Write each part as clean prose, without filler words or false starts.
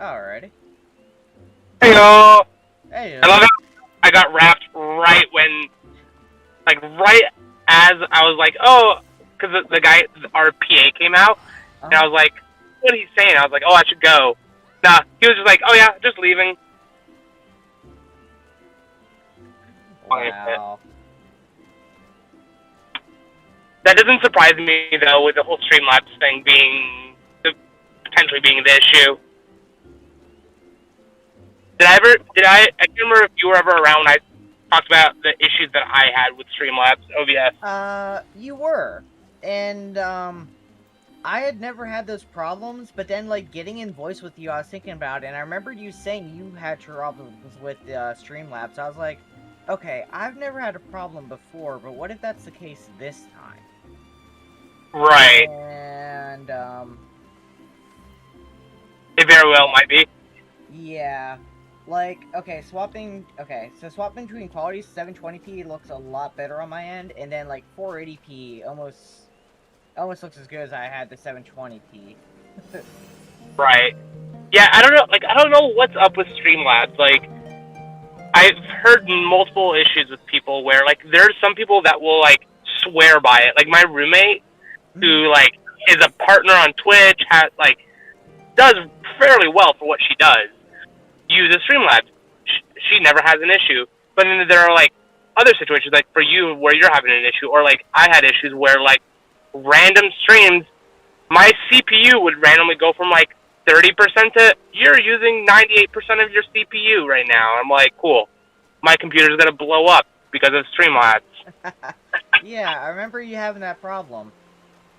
Alrighty. Hey yo! Hey. I love how I got wrapped right when, like, right as I was like, oh, because the guy, our PA came out, and I was like, what are you saying? I was like, oh, I should go. Nah, he was just like, oh yeah, just leaving. Wow. That doesn't surprise me though, with the whole Streamlabs thing being potentially being the issue. I can't remember if you were ever around when I talked about the issues that I had with Streamlabs OBS. You were. And, I had never had those problems, but then, like, getting in voice with you, I was thinking about it, and I remember you saying you had problems with Streamlabs. I was like, okay, I've never had a problem before, but what if that's the case this time? Right. And, it very well might be. yeah. Like, okay, so swapping between qualities, 720p looks a lot better on my end, and then, like, 480p almost looks as good as I had the 720p. Right. Yeah, I don't know what's up with Streamlabs. Like, I've heard multiple issues with people where, like, there's some people that will, like, swear by it. Like, my roommate, who, like, is a partner on Twitch, does fairly well for what she does, uses Streamlabs. She never has an issue. But then there are, like, other situations, like, for you, where you're having an issue, or, like, I had issues where, like, random streams, my CPU would randomly go from, like, 30% to, you're using 98% of your CPU right now. I'm like, cool. My computer's going to blow up because of Streamlabs. Yeah, I remember you having that problem.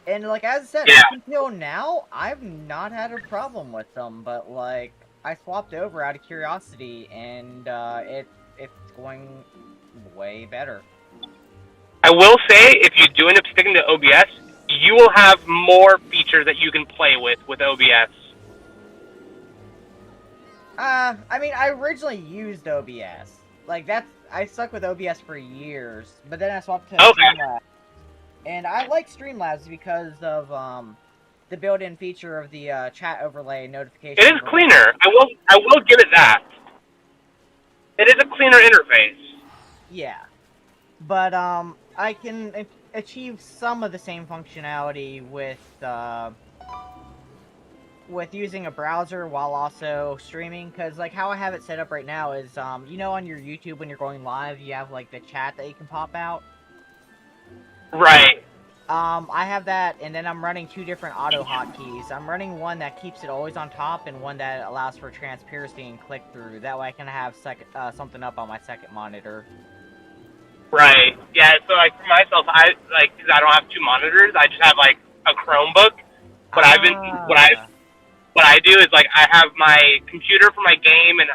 And, like, as I said, Yeah. up until now, I've not had a problem with them, but, like, I swapped over out of curiosity, and, it's going way better. I will say, if you do end up sticking to OBS, you will have more features that you can play with OBS. I mean, I originally used OBS. Like, I stuck with OBS for years, but then I swapped to Streamlabs. And I like Streamlabs because of, the built-in feature of the, chat overlay notification. It is cleaner. I will give it that. It is a cleaner interface. Yeah. But, I can achieve some of the same functionality with using a browser while also streaming, because, like, how I have it set up right now is, you know, on your YouTube when you're going live, you have, like, the chat that you can pop out? Right. I have that, and then I'm running two different auto hotkeys. I'm running one that keeps it always on top, and one that allows for transparency and click-through. That way I can have something up on my second monitor. Right. Yeah, so, like, for myself, because I don't have two monitors, I just have, like, a Chromebook. What I do is, like, I have my computer for my game and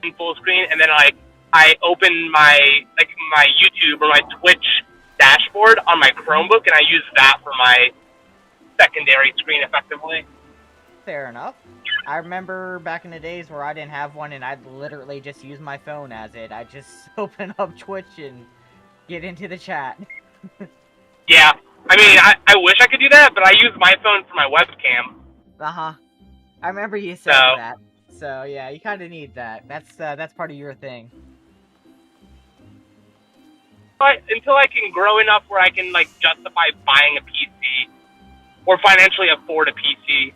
in full screen, and then, like, I open my YouTube or my Twitch dashboard on my Chromebook, and I use that for my secondary screen effectively. Fair enough. I remember back in the days where I didn't have one, and I'd literally just use my phone as it. I'd just open up Twitch and get into the chat. Yeah. I mean, I wish I could do that, but I use my phone for my webcam. Uh-huh. I remember you saying that. So, yeah, you kind of need that. That's part of your thing. But until I can grow enough where I can, like, justify buying a PC or financially afford a PC.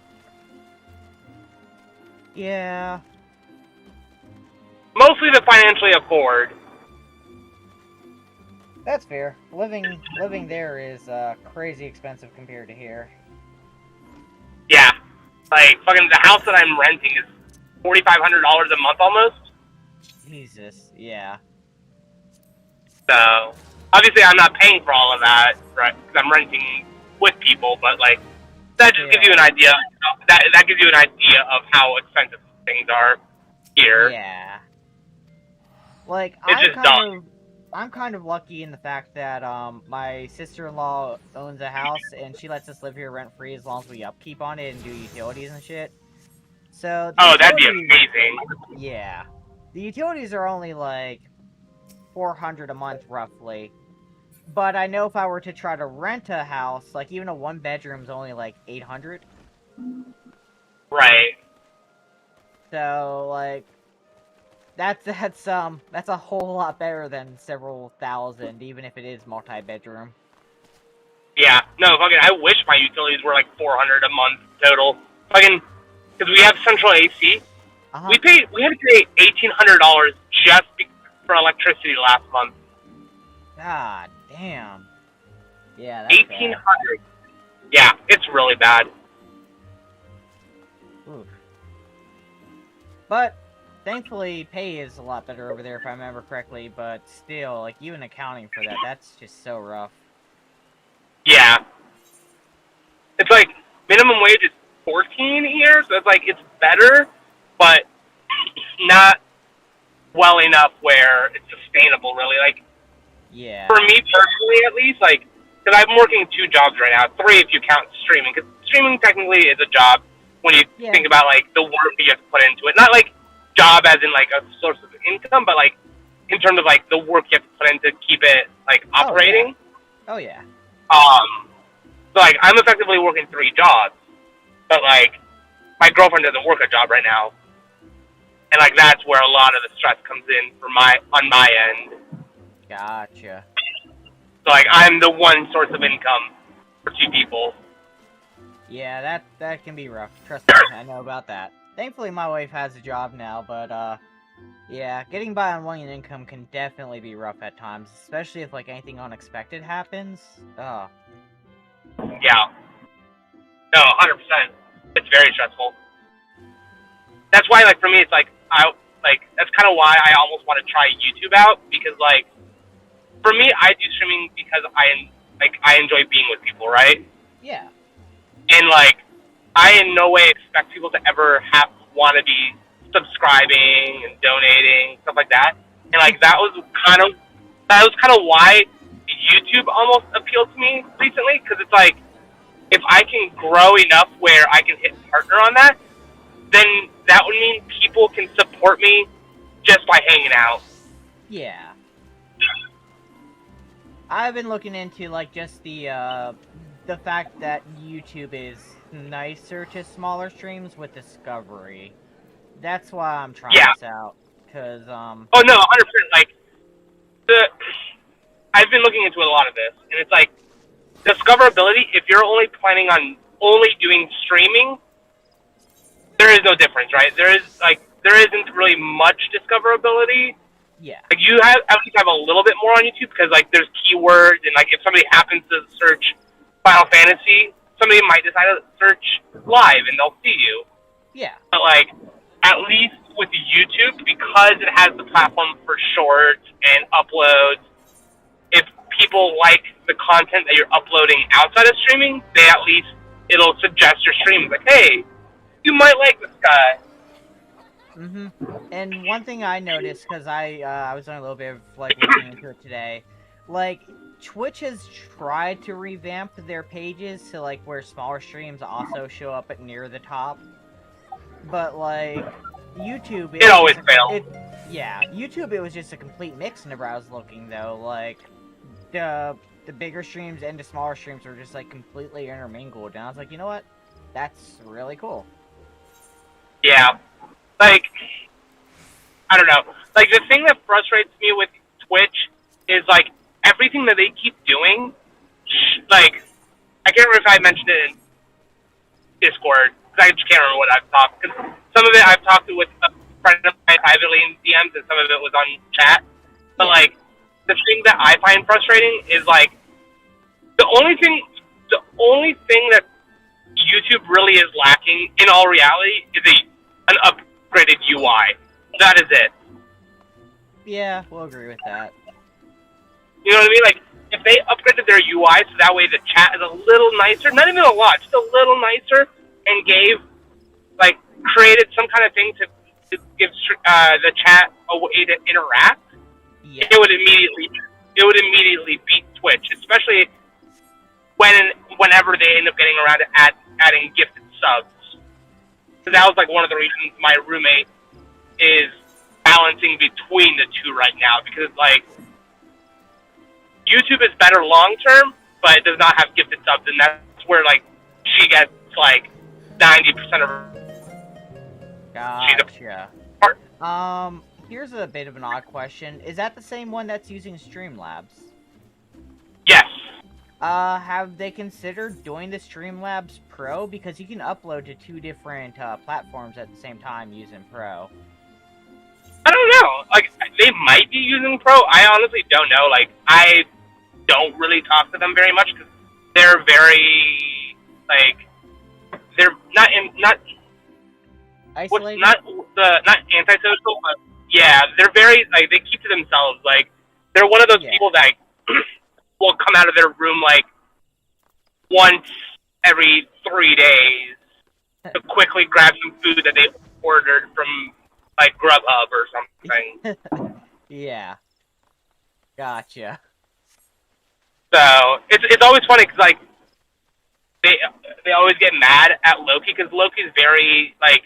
Yeah. Mostly the financially afford. That's fair. Living there is crazy expensive compared to here. Yeah. Like, fucking the house that I'm renting is $4,500 a month almost. Jesus, yeah. So, obviously I'm not paying for all of that, right? Because I'm renting with people, but, like, that just gives you an idea. That gives you an idea of how expensive things are here. Yeah. Like, I'm kind of lucky in the fact that my sister-in-law owns a house and she lets us live here rent-free as long as we upkeep on it and do utilities and shit. So that'd be amazing. Yeah. The utilities are only like $400 a month roughly. But I know if I were to try to rent a house, like even a one bedroom's only like $800. Right. So like that's a whole lot better than several thousand, even if it is multi-bedroom. Yeah, no, fucking, I wish my utilities were like 400 a month total. Fucking, because we have central AC. Uh-huh. We had to pay $1,800 just for electricity last month. God damn. Yeah, that's bad. 1,800. Yeah, it's really bad. Oof. But thankfully, pay is a lot better over there, if I remember correctly. But still, like even accounting for that, that's just so rough. Yeah, it's like minimum wage is 14 here, so it's like it's better, but not well enough where it's sustainable. Really, like Yeah. for me personally, at least, like because I'm working 2 jobs right now, 3 if you count streaming. Because streaming technically is a job when you Yeah. think about like the work you have to put into it. Not like job as in like a source of income, but like in terms of like the work you have to put in to keep it like operating. Oh yeah. So like I'm effectively working 3 jobs, but like my girlfriend doesn't work a job right now, and like that's where a lot of the stress comes in on my end. Gotcha. So like I'm the one source of income for 2 people. Yeah, that can be rough. Trust me, I know about that. Thankfully, my wife has a job now, but yeah, getting by on one income can definitely be rough at times, especially if like anything unexpected happens. Yeah. No, 100%. It's very stressful. That's why, like, for me, it's like that's kind of why I almost want to try YouTube out, because like for me, I do streaming because I enjoy being with people, right? Yeah. And like I in no way expect people to ever want to be subscribing and donating, stuff like that. And like that was kind of why YouTube almost appealed to me recently, because it's like if I can grow enough where I can hit partner on that, then that would mean people can support me just by hanging out. Yeah. I've been looking into like just the fact that YouTube is nicer to smaller streams with discovery. That's why I'm trying this out, cause Oh no, 100%. Like I've been looking into a lot of this, and it's like discoverability. If you're only planning on only doing streaming, there is no difference, right? There isn't really much discoverability. Yeah. Like you at least have a little bit more on YouTube, because like there's keywords, and like if somebody happens to search Final Fantasy, somebody might decide to search live and they'll see you. Yeah. But like at least with YouTube, because it has the platform for shorts and uploads, if people like the content that you're uploading outside of streaming, it'll suggest your streams like, hey, you might like this guy. And one thing I noticed, because I was doing a little bit of like looking into it today, like Twitch has tried to revamp their pages to like where smaller streams also show up at near the top, but like YouTube, it always fails. Yeah, YouTube, it was just a complete mix whenever I was looking though. Like the bigger streams and the smaller streams were just like completely intermingled, and I was like, you know what? That's really cool. Yeah. Like, I don't know. Like, the thing that frustrates me with Twitch is, like, everything that they keep doing, like, I can't remember if I mentioned it in Discord, because I just can't remember what I've talked. Cause some of it I've talked with a friend of mine privately in DMs, and some of it was on chat. But, like, the thing that I find frustrating is, like, the only thing that YouTube really is lacking, in all reality, is an upgraded UI. That is it. Yeah, we'll agree with that. You know what I mean? Like, if they upgraded their UI so that way the chat is a little nicer, not even a lot, just a little nicer, and created some kind of thing to give the chat a way to interact, it would immediately beat Twitch, especially whenever they end up getting around to adding gifted subs. So that was like one of the reasons my roommate is balancing between the two right now, because like YouTube is better long term, but it does not have gifted subs, and that's where like she gets like 90% of her. She's Gotcha. a part. Here's a bit of an odd question. Is that the same one that's using Streamlabs? Yes. Have they considered doing the Streamlabs Pro? Because you can upload to 2 different platforms at the same time using Pro. I don't know. Like, they might be using Pro. I honestly don't know. Like, I don't really talk to them very much because they're very, like, they're not Isolated? not antisocial, but yeah, they're very, like, they keep to themselves. Like, they're one of those people that will come out of their room, like, once every 3 days to quickly grab some food that they ordered from, like, Grubhub or something. Yeah. Gotcha. So, it's always funny because, like, they always get mad at Loki because Loki's very, like,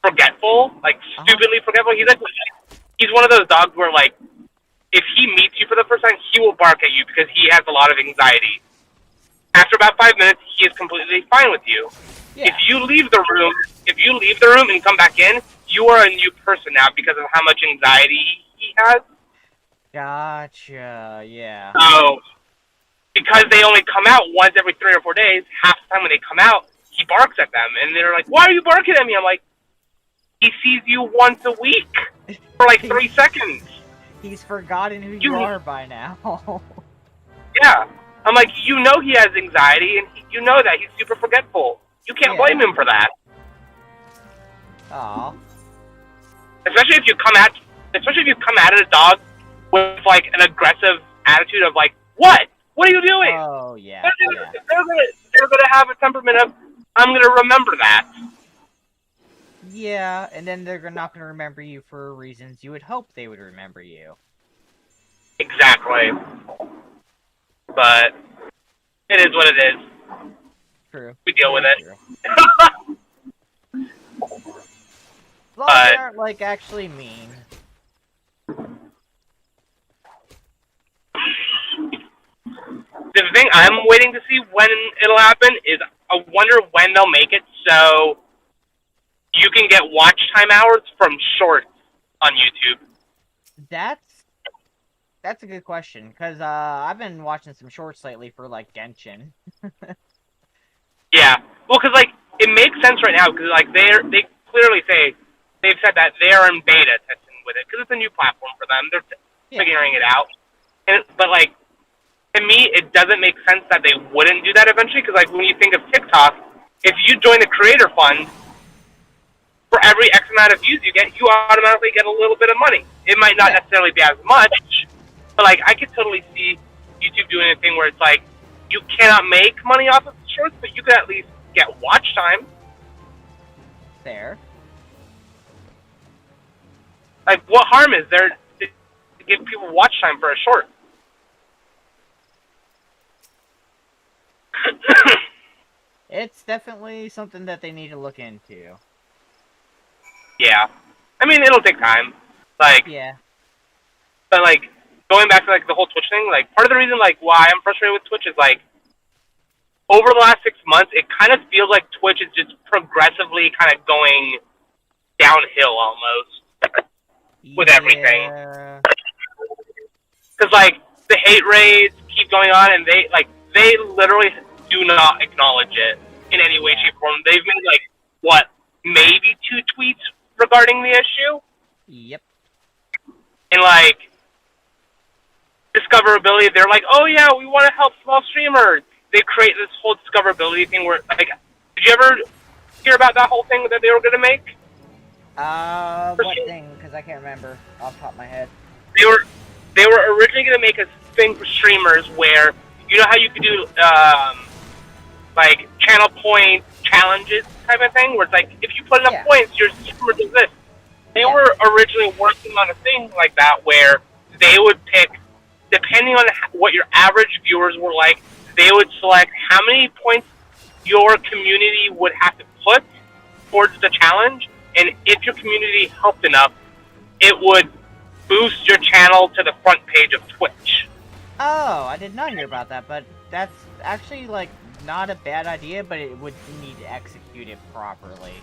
forgetful, like, stupidly forgetful. He's one of those dogs where, like, if he meets you for the first time, he will bark at you because he has a lot of anxiety. After about 5 minutes, he is completely fine with you. Yeah. If you leave the room and come back in, you are a new person now because of how much anxiety he has. Gotcha, yeah. So, because they only come out once every 3 or 4 days, half the time when they come out, he barks at them. And they're like, why are you barking at me? I'm like, he sees you once a week for like 3 seconds. He's forgotten who you are by now. Yeah. I'm like, you know he has anxiety, and you know that. He's super forgetful. You can't blame him for that. Aw. Especially if you come at a dog with, like, an aggressive attitude of, like, what? What are you doing? Oh, yeah. They're gonna have a temperament of, I'm gonna remember that. Yeah, and then they're not gonna remember you for reasons you would hope they would remember you. Exactly. But it is what it is. True. We deal with it. As long as they aren't, like, actually mean. The thing I'm waiting to see when it'll happen is I wonder when they'll make it so you can get watch time hours from shorts on YouTube. That's a good question, because I've been watching some shorts lately for, like, Genshin. Yeah. Well, because, like, it makes sense right now, because, like, they clearly say, they've said that they are in beta testing with it, because it's a new platform for them. They're figuring it out. But, like, to me, it doesn't make sense that they wouldn't do that eventually, because, like, when you think of TikTok, if you join the Creator Fund, for every X amount of views you get, you automatically get a little bit of money. It might not necessarily be as much, but, like, I could totally see YouTube doing a thing where it's like, you cannot make money off of shorts, but you could at least get watch time. Fair. Like, what harm is there to give people watch time for a short? It's definitely something that they need to look into. Yeah. I mean, it'll take time. Like, yeah. But, like, going back to, like, the whole Twitch thing, like, part of the reason, like, why I'm frustrated with Twitch is, like, over the last 6 months, it kind of feels like Twitch is just progressively kind of going downhill almost with everything. Because, like, the hate raids keep going on, and they literally do not acknowledge it in any way, shape, or form. They've made, like, what, maybe 2 tweets regarding the issue? Yep. And, like, discoverability, they're like, oh, yeah, we want to help small streamers. They create this whole discoverability thing where, like, did you ever hear about that whole thing that they were going to make? What thing? Because I can't remember off the top of my head. They were originally going to make a thing for streamers where, you know how you could do, like, channel point challenges type of thing, where it's like, if you put enough points, your streamer does this. They were originally working on a thing like that where they would pick, depending on what your average viewers were like, they would select how many points your community would have to put towards the challenge, and if your community helped enough, it would boost your channel to the front page of Twitch. Oh, I did not hear about that, but that's actually, like, not a bad idea, but it would need to execute it properly.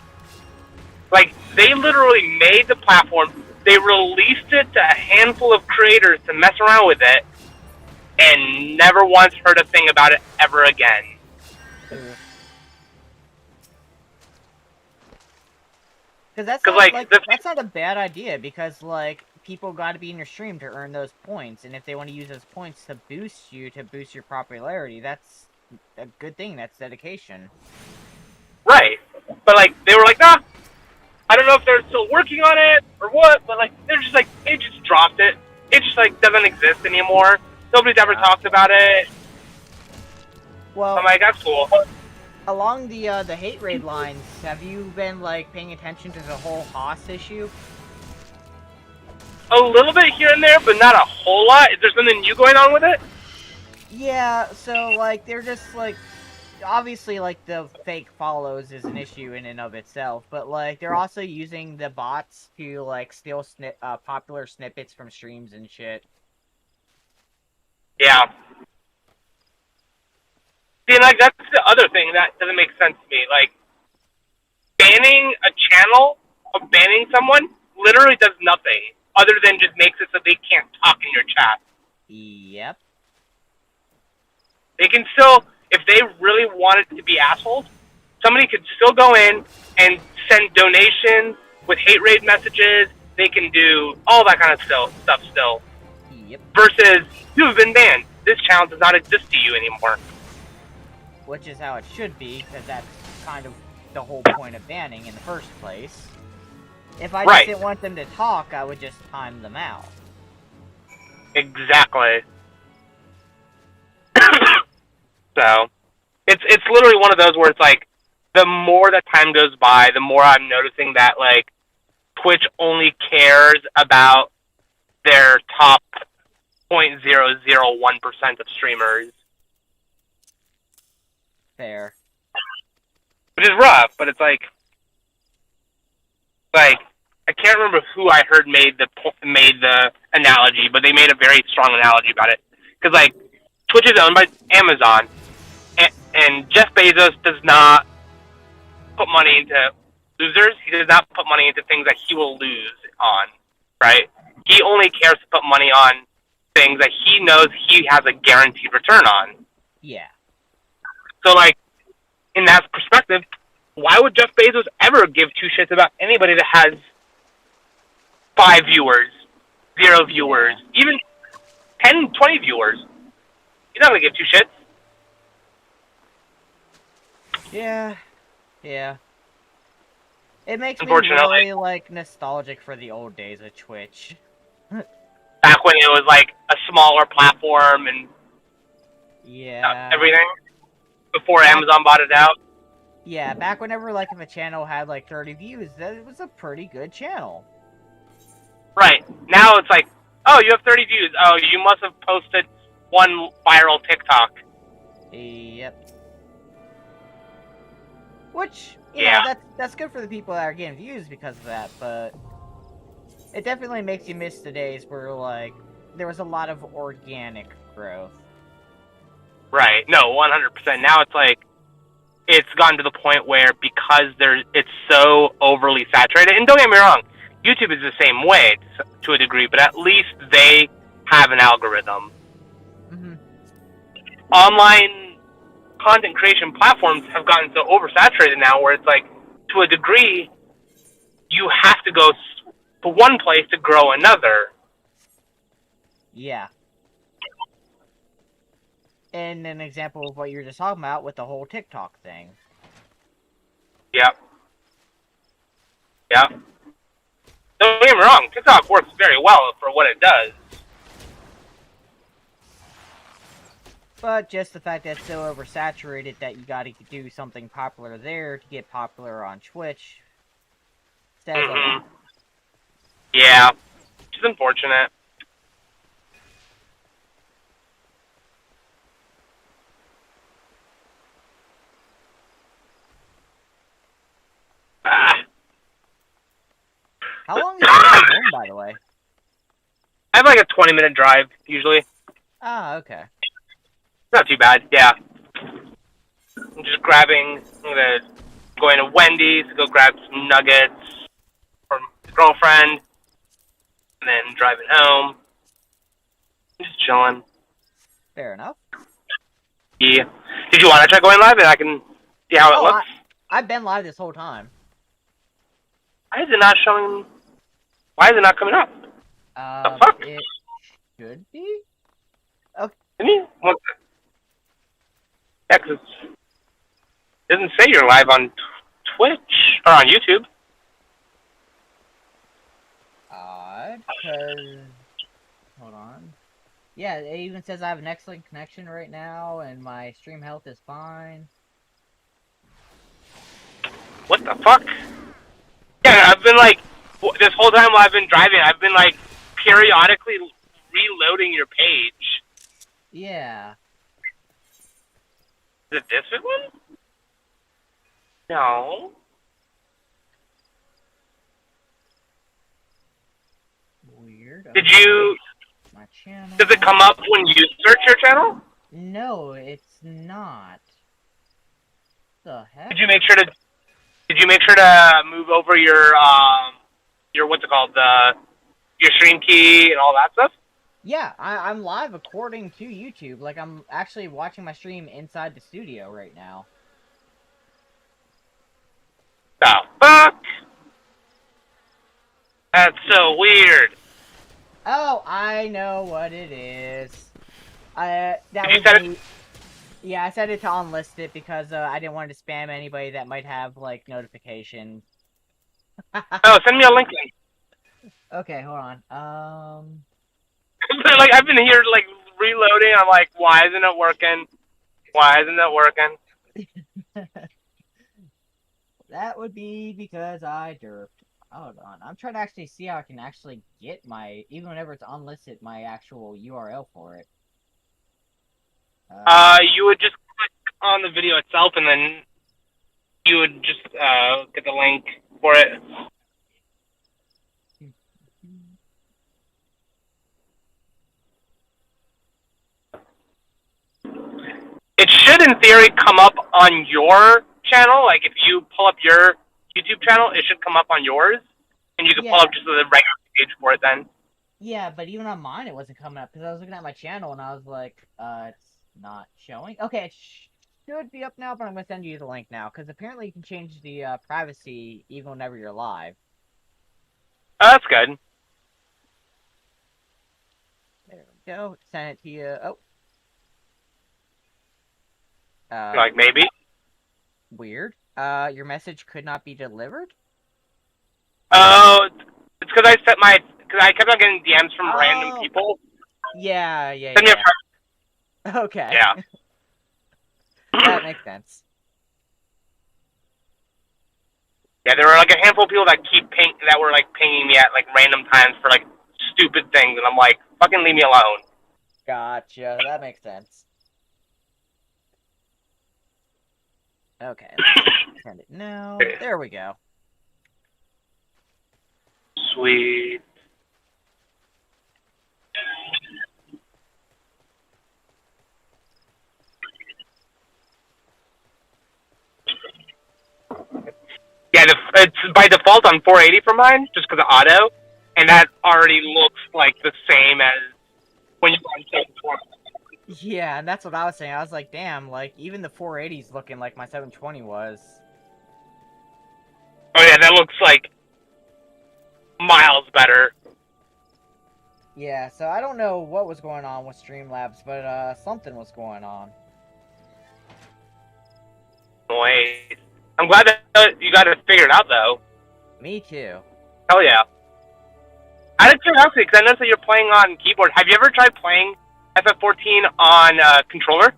Like, they literally made the platform, they released it to a handful of creators to mess around with it, and never once heard a thing about it ever again. Because that's not a bad idea, because like people got to be in your stream to earn those points, and if they want to use those points to boost your popularity, that's a good thing. That's dedication. Right. But like they were like, nah, I don't know if they're still working on it or what, but like they're just like it just dropped it. It just like doesn't exist anymore. Nobody's ever talked about it. Well, I'm like, that's cool. Along the hate raid lines, have you been like paying attention to the whole Haas issue? A little bit here and there, but not a whole lot. Is there something new going on with it? Yeah, so like they're just like obviously like the fake follows is an issue in and of itself, but like they're also using the bots to like steal popular snippets from streams and shit. Yeah. See, like, that's the other thing that doesn't make sense to me. Like, banning a channel or banning someone literally does nothing other than just makes it so they can't talk in your chat. Yep. They can still, if they really wanted to be assholes, somebody could still go in and send donations with hate raid messages. They can do all that kind of stuff still. Yep. Versus, you have been banned. This channel does not exist to you anymore. Which is how it should be, because that's kind of the whole point of banning in the first place. If I just didn't want them to talk, I would just time them out. Exactly. So, it's literally one of those where it's like, the more that time goes by, the more I'm noticing that, like, Twitch only cares about their top 0.001% of streamers. Fair. Which is rough, but it's like I can't remember who I heard made the analogy, but they made a very strong analogy about it. Because like Twitch is owned by Amazon, and Jeff Bezos does not put money into losers. He does not put money into things that he will lose on, right? He only cares to put money on things that he knows he has a guaranteed return on. Yeah. So, like, in that perspective, why would Jeff Bezos ever give two shits about anybody that has 5 viewers, 0 viewers, even 10, 20 viewers? He's not going to give two shits. Yeah. Yeah. It makes me really, like, nostalgic for the old days of Twitch. Back when it was, like, a smaller platform and everything. Before Amazon bought it out. Yeah, back whenever, like, if a channel had, like, 30 views, that was a pretty good channel. Right. Now it's like, oh, you have 30 views. Oh, you must have posted one viral TikTok. Yep. Which, you know, that's good for the people that are getting views because of that, but it definitely makes you miss the days where, like, there was a lot of organic growth. Right. No, 100%. Now it's like, it's gotten to the point where because it's so overly saturated, and don't get me wrong, YouTube is the same way to a degree, but at least they have an algorithm. Mm-hmm. Online content creation platforms have gotten so oversaturated now where it's like, to a degree, you have to go to one place to grow another. Yeah. And an example of what you were just talking about with the whole TikTok thing. Yep. Yep. Don't get me wrong, TikTok works very well for what it does. But just the fact that it's so oversaturated that you gotta do something popular there to get popular on Twitch. Mm-hmm. Yeah. Which is unfortunate. How long is your drive home, by the way? I have like a 20-minute drive, usually. Ah, okay. Not too bad, yeah. I'm just going to Wendy's to go grab some nuggets from the girlfriend, and then driving home. Just chilling. Fair enough. Yeah. Did you want to try going live and I can see how it looks? I've been live this whole time. Why is it not showing? Why is it not coming up? The fuck? It should be. Okay. Yeah, because it doesn't say you're live on Twitch or on YouTube. Odd, because hold on. Yeah, it even says I have an excellent connection right now, and my stream health is fine. What the fuck? Yeah, I've been like this whole time while I've been driving, I've been like periodically reloading your page. Yeah. Is it this one? No. Weird. Did you? My channel. Does it come up when you search your channel? No, it's not. The heck? Did you make sure to move over your what's it called, your stream key and all that stuff? Yeah, I'm live according to YouTube. Like, I'm actually watching my stream inside the studio right now. The fuck? That's so weird. Oh, I know what it is. That Did you was set me. Yeah, I set it to unlist it because I didn't want to spam anybody that might have, like, notifications. Oh, send me a link. Okay, hold on. Like, I've been here, like, reloading. I'm like, why isn't it working? Why isn't it working? That would be because I derped. Hold on. I'm trying to actually see how I can actually get my, even whenever it's unlisted, my actual URL for it. You would just click on the video itself, and then you would just get the link for it. It should, in theory, come up on your channel. Like, if you pull up your YouTube channel, it should come up on yours, and you can pull up just the regular page for it then. Yeah, but even on mine, it wasn't coming up, because I was looking at my channel, and I was like, it's not showing. Okay, it should be up now, but I'm going to send you the link now, because apparently you can change the privacy even whenever you're live. Oh, that's good. There we go. Send it to you. Oh. Like, maybe? Weird. Your message could not be delivered? Oh, it's because I kept on getting DMs from random people. Yeah. Send me a Okay. Yeah. That makes sense. Yeah, there were like a handful of people that were like pinging me at like random times for like stupid things, and I'm like, fucking leave me alone. Gotcha. That makes sense. Okay, let's send it now. There we go. Sweet. Yeah, it's by default on 480 for mine, just because of auto, and that already looks like the same as when you're on 720. Yeah, and that's what I was saying. I was like, damn, like, even the 480's looking like my 720 was. Oh yeah, that looks like miles better. Yeah, so I don't know what was going on with Streamlabs, but something was going on. Wait. I'm glad that you got it figured out, though. Me too. Hell yeah. Out of curiosity, because I noticed that you're playing on keyboard, have you ever tried playing FF14 on controller?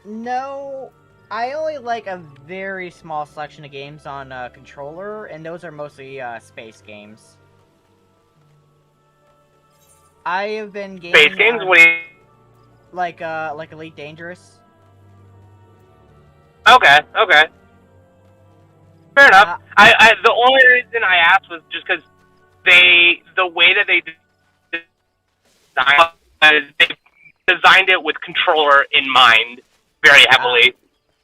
No. I only like a very small selection of games on controller, and those are mostly space games. I have been gaming Space games? What do you... like Elite Dangerous. Okay. Fair enough. The only reason I asked was just because the way that they designed it with controller in mind. very heavily.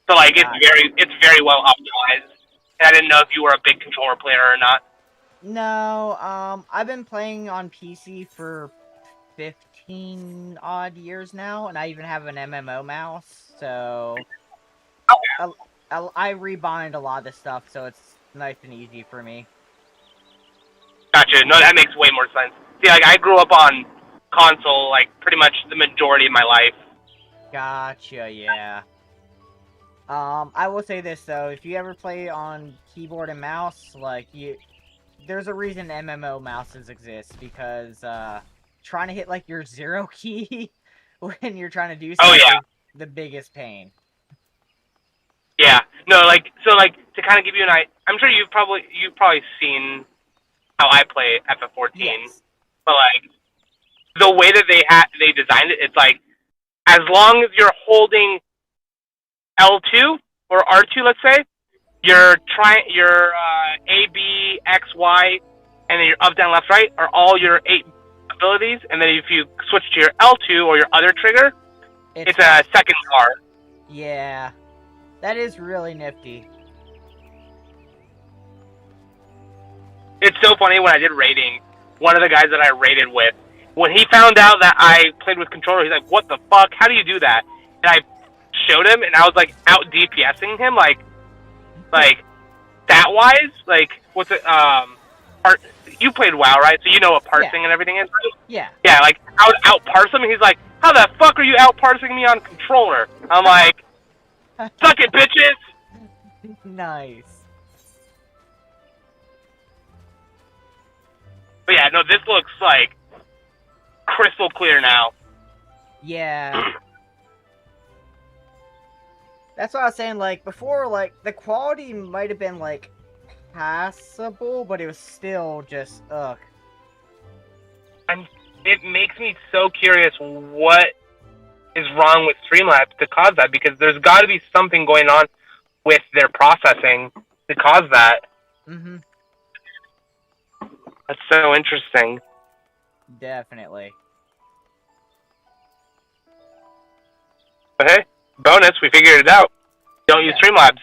So like it's very well optimized. And I didn't know if you were a big controller player or not. No, I've been playing on PC for 15 odd years now, and I even have an MMO mouse, so I rebind a lot of this stuff, so it's nice and easy for me. Gotcha. No, that makes way more sense. See, like I grew up on console, like pretty much the majority of my life. Gotcha, yeah. I will say this though, if you ever play on keyboard and mouse, like there's a reason MMO mouses exist, because trying to hit like your 0 key when you're trying to do something is the biggest pain. Yeah. No, like so like to kind of give you an idea, I'm sure you've probably seen how I play FF14. Yes. But like the way that they designed it, it's like as long as you're holding L2 or R2, let's say, your A, B, X, Y, and then your up, down, left, right are all your 8 abilities. And then if you switch to your L2 or your other trigger, it's a second bar. Yeah, that is really nifty. It's so funny when I did raiding, one of the guys that I raided with, when he found out that I played with controller, he's like, "What the fuck? How do you do that?" And I showed him, and I was like out DPSing him, like that wise, like what's it? You played WoW, right? So you know what parsing and everything is. Yeah. Yeah, like I would out parse him, and he's like, "How the fuck are you out parsing me on controller?" I'm like, "Suck it, bitches." Nice. But yeah, no, this looks like crystal clear now. Yeah. That's what I was saying, like, before, like, the quality might have been, like, passable, but it was still just, ugh. It makes me so curious what is wrong with Streamlabs to cause that, because there's got to be something going on with their processing to cause that. Mm-hmm. That's so interesting. Definitely. But hey, bonus, we figured it out. Don't use Streamlabs.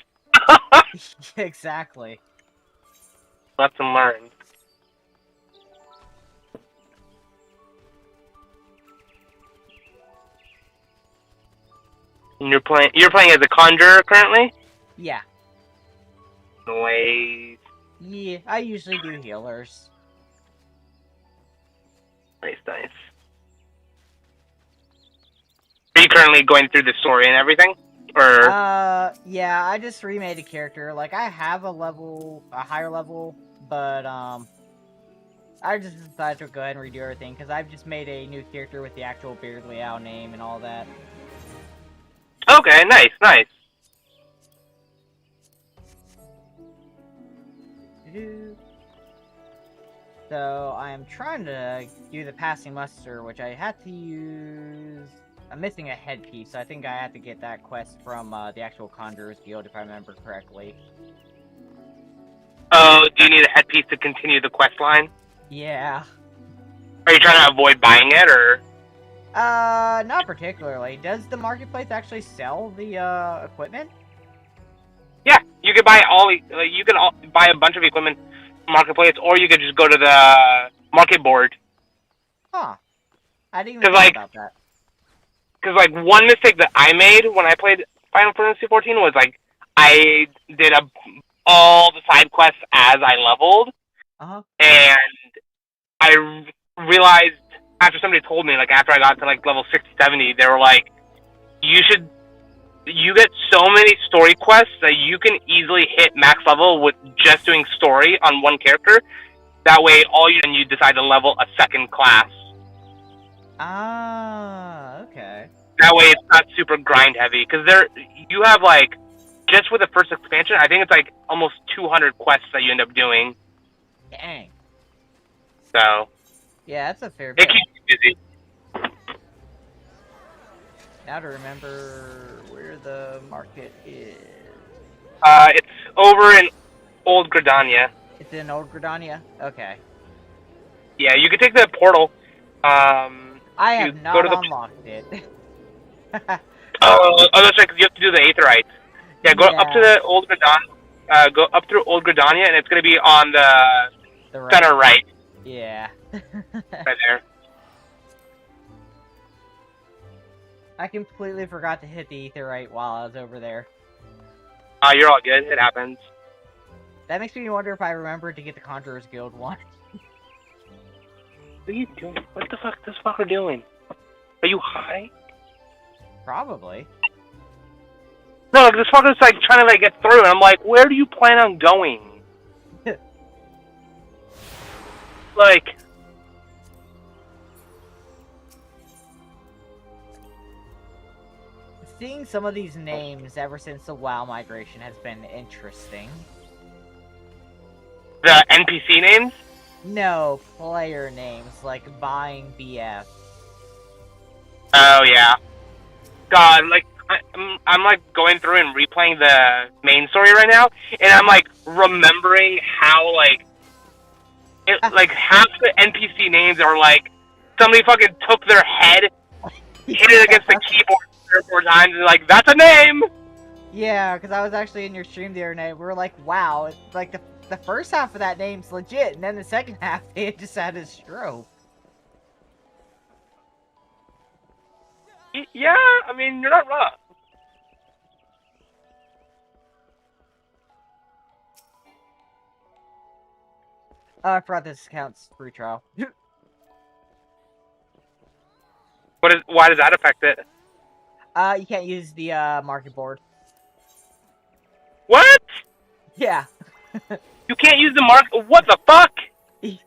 Exactly. Lesson learned. And you're playing as a conjurer currently? Yeah. Nice. Yeah, I usually do healers. Nice. Are you currently going through the story and everything? Or yeah, I just remade a character. Like, I have a higher level, but I just decided to go ahead and redo everything, because I've just made a new character with the actual Beard Liao name and all that. Okay, nice. So, I am trying to do the passing muster, which I had to use... I'm missing a headpiece, so I think I have to get that quest from the actual Conjurer's Guild, if I remember correctly. Oh, do you need a headpiece to continue the quest line? Yeah. Are you trying to avoid buying it, or...? Not particularly. Does the marketplace actually sell the, equipment? Yeah, you could buy buy a bunch of equipment marketplace, or you could just go to the market board. Huh. I didn't even know about that. Because, like, one mistake that I made when I played Final Fantasy XIV was, like, I did all the side quests as I leveled. Uh-huh. And I realized, after somebody told me, like, after I got to, like, level 60, 70, they were like, you get so many story quests that you can easily hit max level with just doing story on one character. That way, you decide to level a second class. Ah, okay. That way it's not super grind heavy, because you have, like, just with the first expansion, I think it's like almost 200 quests that you end up doing. Dang. So. Yeah, that's a fair bit. It keeps you busy. Now to remember where the market is. It's over in Old Gridania. It's in Old Gridania? Okay. Yeah, you can take the portal. I have not unlocked it. Oh, that's right, 'cause you have to do the Aetherites. Yeah, go up to Yeah, the Old Gridania, go up through Old Gridania, and it's going to be on the the right. center right, Yeah. right there. I completely forgot to hit the Aetherite while I was over there. You're all good. It happens. That makes me wonder if I remembered to get the Conjurer's Guild one. What are you doing? What the fuck is this fucker doing? Are you high? Probably. No, like, this fucker's like trying to like get through, and I'm like, where do you plan on going? Like, Seeing some of these names ever since the WoW migration has been interesting. the NPC names? No, player names, like buying BF. Oh, yeah. God, like, I'm like going through and replaying the main story right now, and I'm like remembering how like like half the NPC names are like somebody fucking took their head, hit it against the keyboard 3 or 4 times, and like that's a name. Yeah, because I was actually in your stream the other night. We were like, wow, it's like the first half of that name's legit, and then the second half they just had a stroke. Yeah, I mean you're not wrong. Oh, I forgot this counts free trial. Why does that affect it? You can't use the market board. What? Yeah. You can't use the mark? What the fuck? Yep.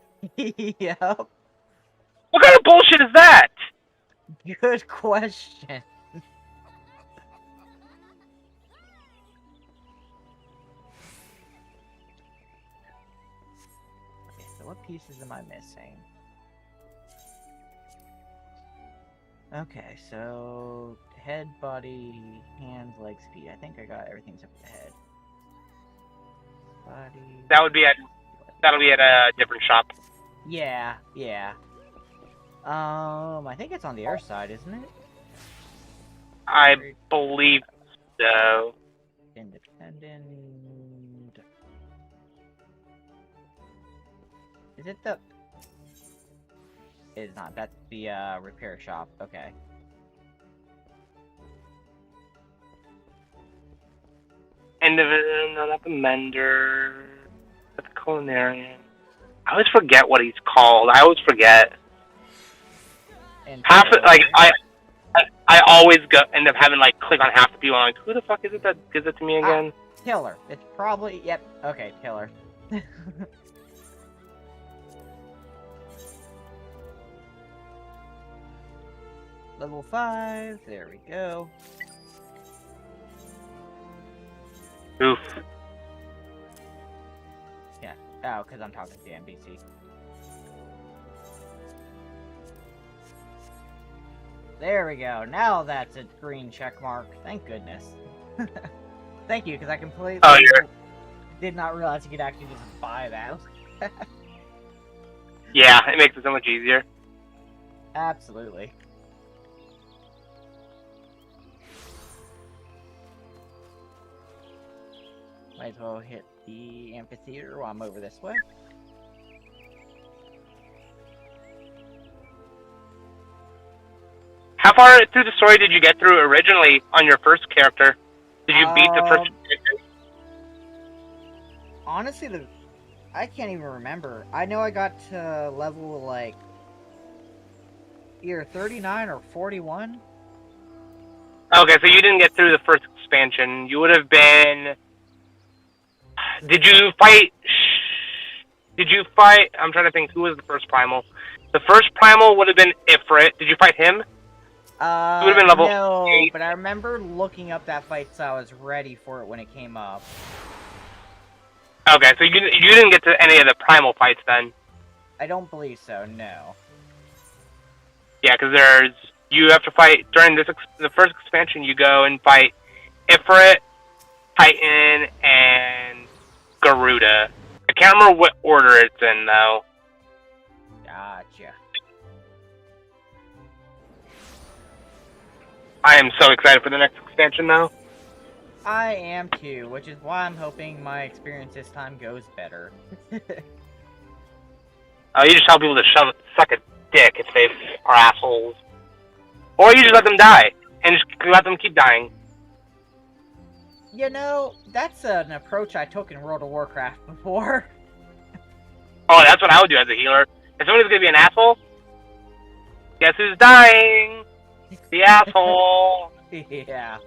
What kind of bullshit is that? Good question. Okay, so what pieces am I missing? Okay, so head, body, hands, legs, feet. I think I got everything except for the head. Body. That'll be at a different shop. Yeah, yeah. I think it's on the other side, isn't it? I believe so. Independent. Is it the? It's not. That's the repair shop. Okay. And no, not the mender, but the culinarian. I always forget what he's called. I always forget. And Half of, like I always end up having like click on half the people. I'm like, who the fuck is it that gives it to me again? Tiller. It's probably yep. Okay, Tiller. Level 5. There we go. Oof. Yeah. Oh, because I'm talking to the NPC. There we go. Now that's a green check mark. Thank goodness. Thank you, because I completely did not realize you could actually just buy that. Yeah, it makes it so much easier. Absolutely. Might as well hit the amphitheater while I'm over this way. How far through the story did you get through originally on your first character? Did you beat the first character? Honestly, I can't even remember. I know I got to level, like, either 39 or 41. Okay, so you didn't get through the first expansion. You would have been... Did you fight... I'm trying to think, who was the first primal? The first primal would have been Ifrit. Did you fight him? You would have been level no, 8. but I remember looking up that fight so I was ready for it when it came up. Okay, so you didn't get to any of the primal fights then? I don't believe so, no. Yeah, because you have to fight, during the first expansion, you go and fight Ifrit, Titan, and Garuda. I can't remember what order it's in, though. Gotcha. I am so excited for the next expansion now. I am too, which is why I'm hoping my experience this time goes better. You just tell people to suck a dick if they are assholes. Or you just let them die, and just let them keep dying. You know, that's an approach I took in World of Warcraft before. Oh, that's what I would do as a healer. If somebody's gonna be an asshole, guess who's dying? The asshole. Yeah.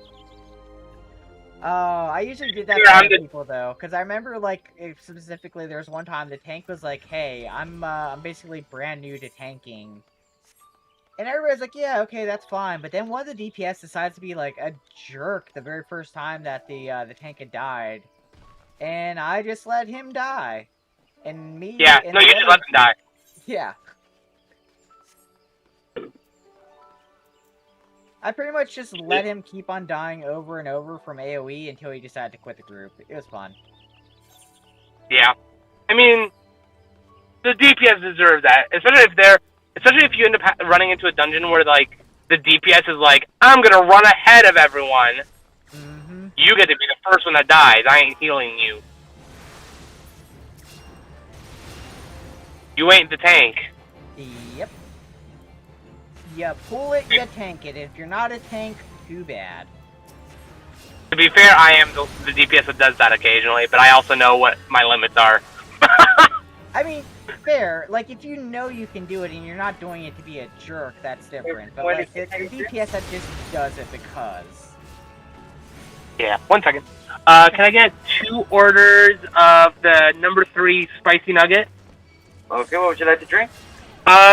Oh, I usually did that Yeah, for other people though, because I remember like specifically there was one time the tank was like, "Hey, I'm basically brand new to tanking," and everybody's like, "Yeah, okay, that's fine." But then one of the DPS decides to be like a jerk the very first time that the tank had died, and I just let him die, and me. Yeah, and no, you just let them die. Yeah. I pretty much just let him keep on dying over and over from AoE until he decided to quit the group. It was fun. Yeah. I mean, the DPS deserve that. Especially if you end up running into a dungeon where, like, the DPS is like, I'm gonna run ahead of everyone. Mm-hmm. You get to be the first one that dies. I ain't healing you. You ain't the tank. Yep. You pull it, you tank it. If you're not a tank, too bad. To be fair, I am the DPS that does that occasionally, but I also know what my limits are. I mean, fair. Like, if you know you can do it and you're not doing it to be a jerk, that's different. But, like, the DPS that just does it because. Yeah, 1 second. Can I get 2 orders of the number 3 spicy nugget? Okay, what would you like to drink?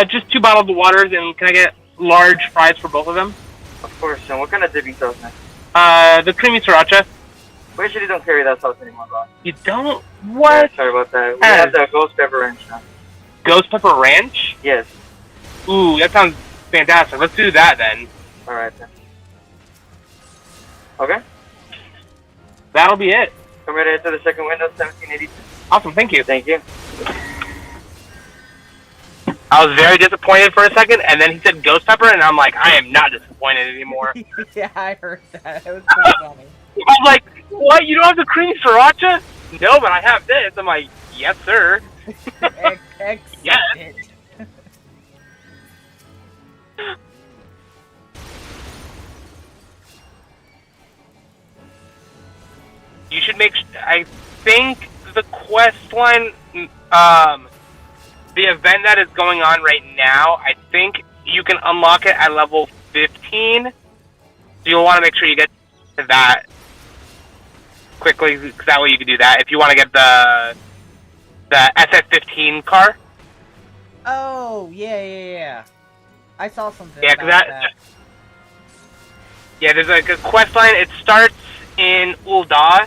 Just 2 bottles of waters, and can I get large fries for both of them? Of course, and what kind of dipping sauce next? The creamy sriracha. We actually don't carry that sauce anymore, though. You don't? What? Yeah, sorry about that. We have the ghost pepper ranch now. Ghost pepper ranch? Yes. Ooh, that sounds fantastic. Let's do that then. Alright then. Okay. That'll be it. Come right into the second window, 1782. Awesome, thank you. Thank you. I was very disappointed for a second, and then he said ghost pepper, and I'm like, I am not disappointed anymore. Yeah, I heard that. It was pretty funny. I was like, what? You don't have the creamy sriracha? No, but I have this. I'm like, yes, sir. Yes. It. You should make. I think the quest line, the event that is going on right now, I think you can unlock it at level 15. So you'll want to make sure you get to that quickly, because that way you can do that. If you want to get the SF-15 car. Oh, yeah. I saw something Yeah, about that. Yeah, there's like a quest line. It starts in Ul'dah.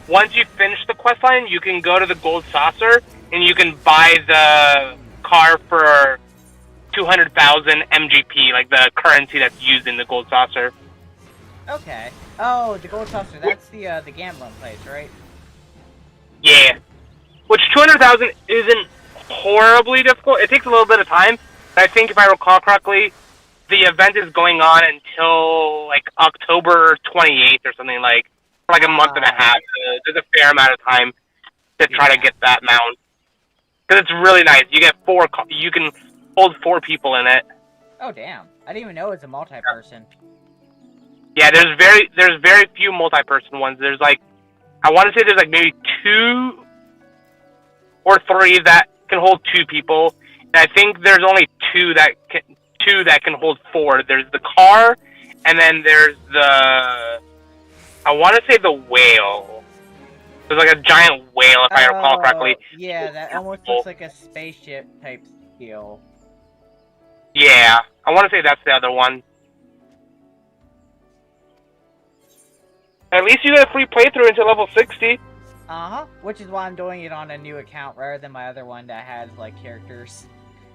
Once you finish the quest line, you can go to the Gold Saucer, and you can buy the car for 200,000 MGP, like the currency that's used in the Gold Saucer. Okay. Oh, the Gold Saucer. That's the gambling place, right? Yeah. Which 200,000 isn't horribly difficult. It takes a little bit of time. I think if I recall correctly, the event is going on until like October 28th or something, like for like a month and a half. There's a fair amount of time to try to get that mount. Because it's really nice. You get you can hold 4 people in it. Oh damn! I didn't even know it was a multi-person. Yeah, there's very few multi-person ones. There's like, I want to say there's like maybe 2 or 3 that can hold 2 people. And I think there's only 2 that can hold 4. There's the car, and then there's the, I want to say the whale. There's like a giant whale, if I recall correctly. Yeah, that almost looks like a spaceship type deal. Yeah, I want to say that's the other one. At least you get a free playthrough until level 60. Uh-huh. Which is why I'm doing it on a new account rather than my other one that has, like, characters.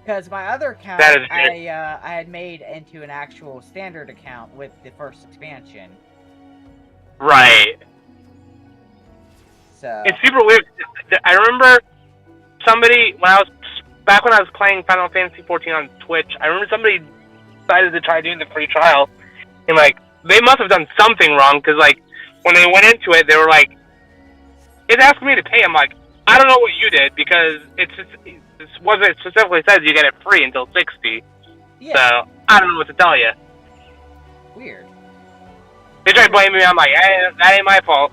Because my other account, I had made into an actual standard account with the first expansion. Right. So... It's super weird. I remember somebody, when I was playing Final Fantasy XIV on Twitch, I remember somebody decided to try doing the free trial, And like, they must have done something wrong because like, when they went into it, they were like, it's asking me to pay. I'm like, I don't know what you did because it wasn't specifically says you get it free until 60. Yeah. So I don't know what to tell you. Weird. They tried blaming me. I'm like, hey, that ain't my fault.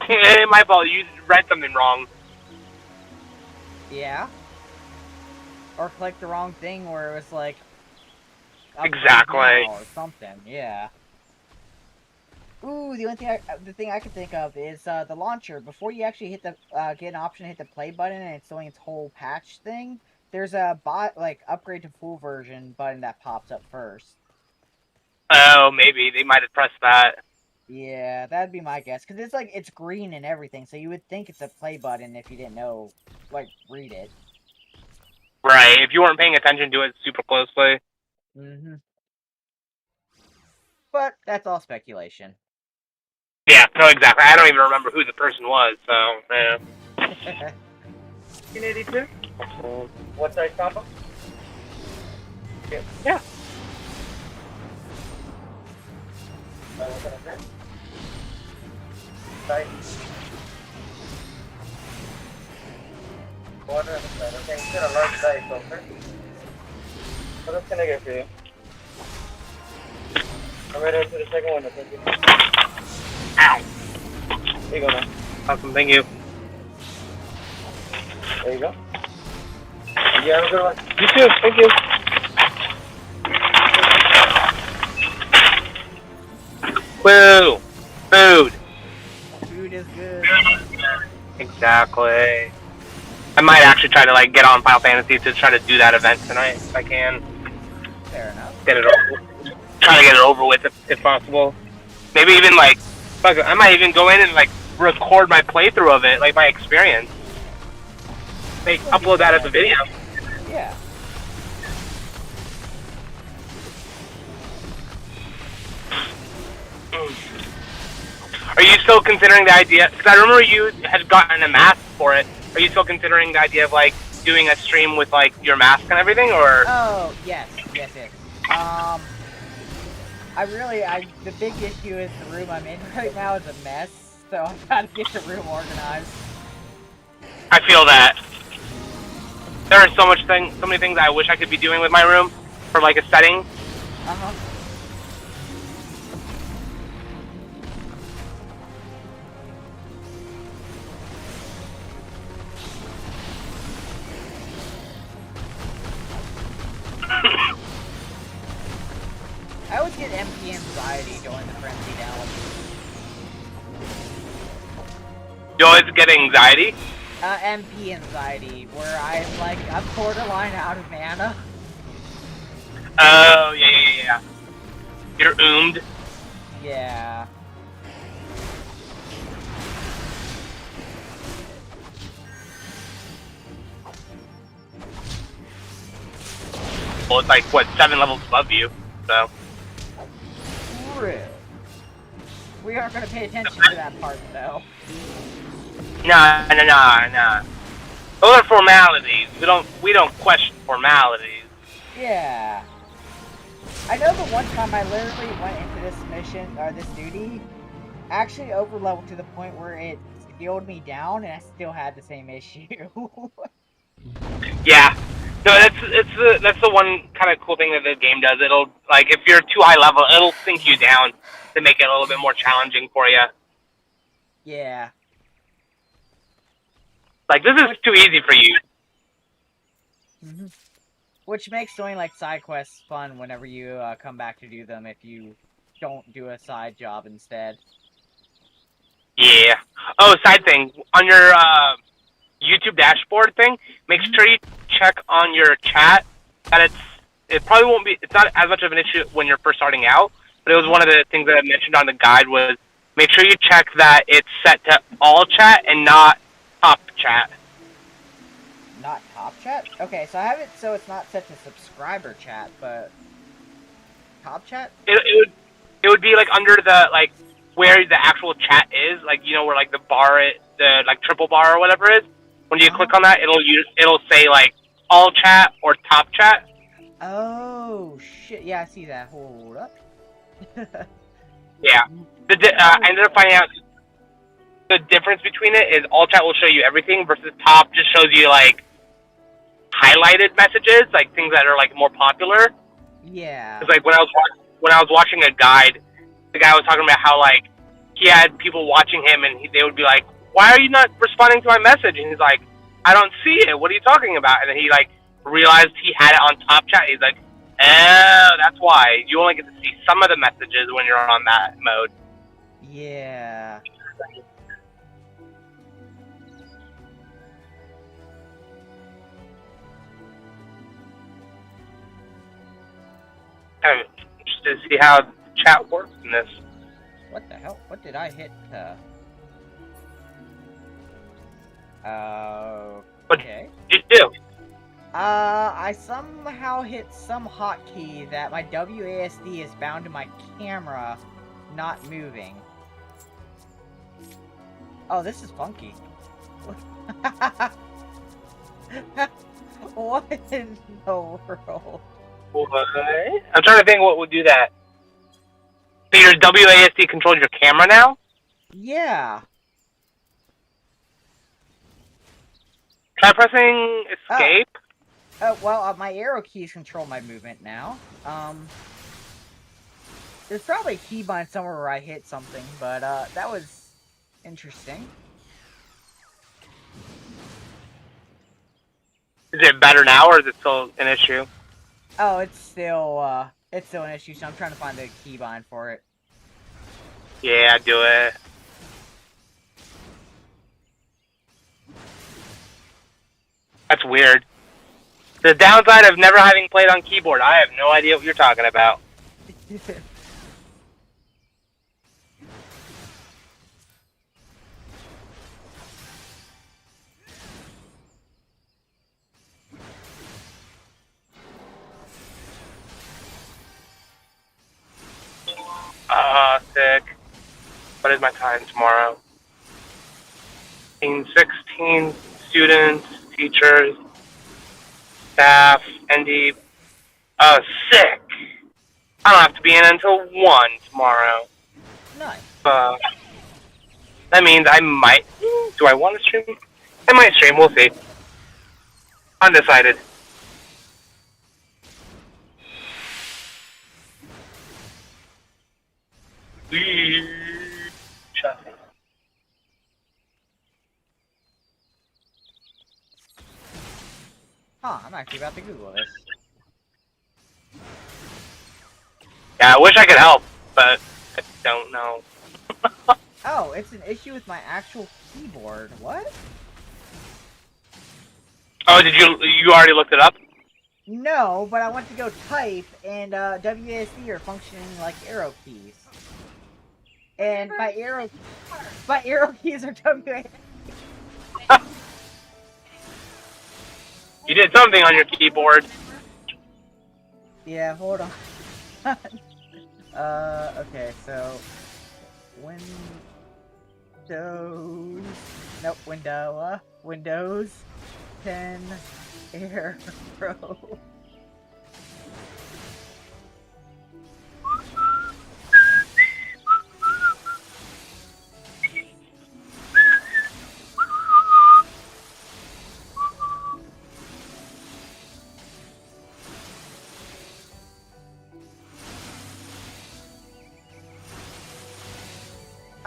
It ain't my fault. You read something wrong. Yeah. Or clicked the wrong thing where it was like Exactly. or something. Yeah. Ooh, the thing I could think of is the launcher. Before you actually hit the get an option to hit the play button and it's doing its whole patch thing, there's a upgrade to full version button that pops up first. Oh, maybe they might have pressed that. Yeah, that'd be my guess. Because it's green and everything, so you would think it's a play button if you didn't know, read it. Right, if you weren't paying attention to it super closely. Mm-hmm. But that's all speculation. Yeah, no, exactly. I don't even remember who the person was, so, yeah. 1982? What size combo? Yeah. What kind of print? Size? Quarter and a side. Okay, you said a large size, okay? What else can I get for you? I'm ready to the second one, thank you. Ow. There you go, man. Awesome, thank you. There you go. You have a good one. You too, thank you. Woo! Food! Food is good. Exactly. I might actually try to, get on Final Fantasy to try to do that event tonight, if I can. Fair enough. Try to get it over with if possible. Maybe even, fuck it, I might even go in and, record my playthrough of it, my experience. Upload that as a video. Yeah. Are you still considering the idea? Because I remember you had gotten a mask for it. Are you still considering the idea of doing a stream with your mask and everything, or? Oh yes. The big issue is the room I'm in right now is a mess, so I'm trying to get the room organized. I feel that. There are so many things I wish I could be doing with my room for a setting. Uh-huh. I always get MP anxiety during the frenzy down. You always get anxiety? MP anxiety, where I'm borderline out of mana. Oh, yeah. You're oomed? Yeah. Well, it's 7 levels above you, so. True. We aren't going to pay attention to that part, though. Nah. Those are formalities. We don't question formalities. Yeah. I know the one time I literally went into this mission, or this duty, actually overleveled to the point where it skilled me down, and I still had the same issue. Yeah. No, that's the one kind of cool thing that the game does. It'll, if you're too high level, it'll sink you down to make it a little bit more challenging for you. Yeah. This is too easy for you. Mm-hmm. Which makes doing, side quests fun whenever you come back to do them if you don't do a side job instead. Yeah. Oh, side thing. On your YouTube dashboard thing, make sure you check on your chat that it's not as much of an issue when you're first starting out, but it was one of the things that I mentioned on the guide was make sure you check that it's set to all chat and not top chat. Not top chat? Okay, so I have it so it's not set to subscriber chat, but top chat? It would be under the where the actual chat is, where the bar the triple bar or whatever is. When you click on that, it'll say all chat or top chat. Oh shit! Yeah, I see that. Hold up. Yeah. I ended up finding out the difference between it is all chat will show you everything versus top just shows you like highlighted messages, like things that are like more popular. Yeah. It's like when I was watching a guide, the guy was talking about how like he had people watching him and they would be like, "Why are you not responding to my message?" And he's like, "I don't see it. What are you talking about?" And then he like realized he had it on top chat. He's like, "Oh, that's why you only get to see some of the messages when you're on that mode." Yeah. Kind of interested to see how chat works in this. What the hell? What did I hit? What Okay. did you do? I somehow hit some hotkey that my WASD is bound to my camera not moving. Oh, this is funky. What in the world? What? I'm trying to think what would do that. So your WASD controls your camera now? Yeah. Try pressing escape. Well, my arrow keys control my movement now. There's probably a keybind somewhere where I hit something, but, that was interesting. Is it better now, or is it still an issue? Oh, it's still an issue, so I'm trying to find the keybind for it. Yeah, do it. That's weird. The downside of never having played on keyboard, I have no idea what you're talking about. Sick. What is my time tomorrow? 16 students, teachers, staff, ND. Oh, sick. I don't have to be in until 1 tomorrow. Nice. That means I might. Do I want to stream? I might stream. We'll see. Undecided. Huh, I'm actually about to Google this. Yeah, I wish I could help, but I don't know. Oh, it's an issue with my actual keyboard. What? Oh, did you already looked it up? No, but I went to go type, and WASD are functioning like arrow keys. And my arrow keys are WASD. You did something on your keyboard. Yeah, hold on. Okay, so Windows 10 Arrow.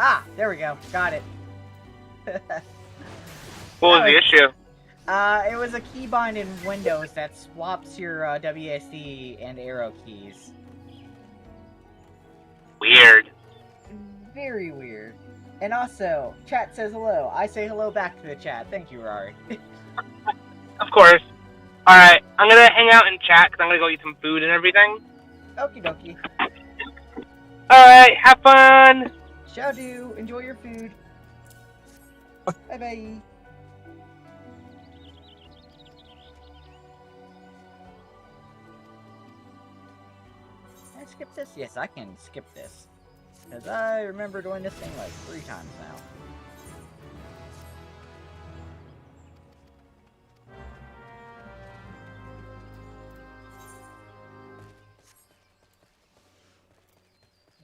Ah, there we go. Got it. What was the issue? It was a keybind in Windows that swaps your WASD and arrow keys. Weird. Very weird. And also, chat says hello. I say hello back to the chat. Thank you, Rari. Of course. Alright, I'm gonna hang out and chat because I'm gonna go eat some food and everything. Okie dokie. Alright, have fun! Shall do. Enjoy your food. Bye bye. Can I skip this? Yes, I can skip this. Because I remember doing this thing like 3 times now.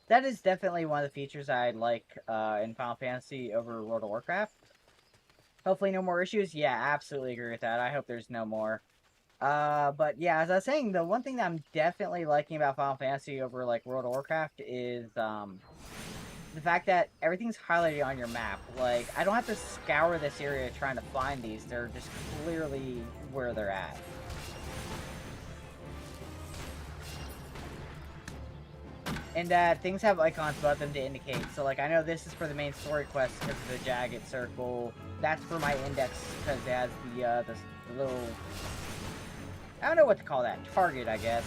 That is definitely one of the features I like in Final Fantasy over World of Warcraft. Hopefully no more issues. Yeah, absolutely agree with that. I hope there's no more. But yeah, as I was saying, the one thing that I'm definitely liking about Final Fantasy over like World of Warcraft is the fact that everything's highlighted on your map. Like, I don't have to scour this area trying to find these. They're just clearly where they're at. And things have icons above them to indicate. So, like, I know this is for the main story quest because of the jagged circle. That's for my index because it has the little... I don't know what to call that. Target, I guess.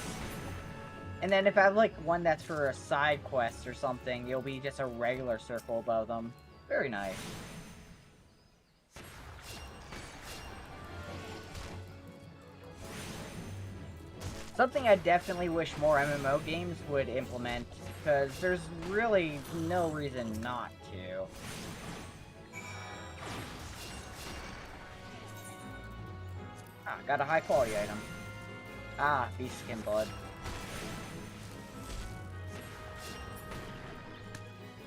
And then if I have, like, one that's for a side quest or something, it'll be just a regular circle above them. Very nice. Something I definitely wish more MMO games would implement, because there's really no reason not to. Ah, got a high quality item. Ah, beast skin blood.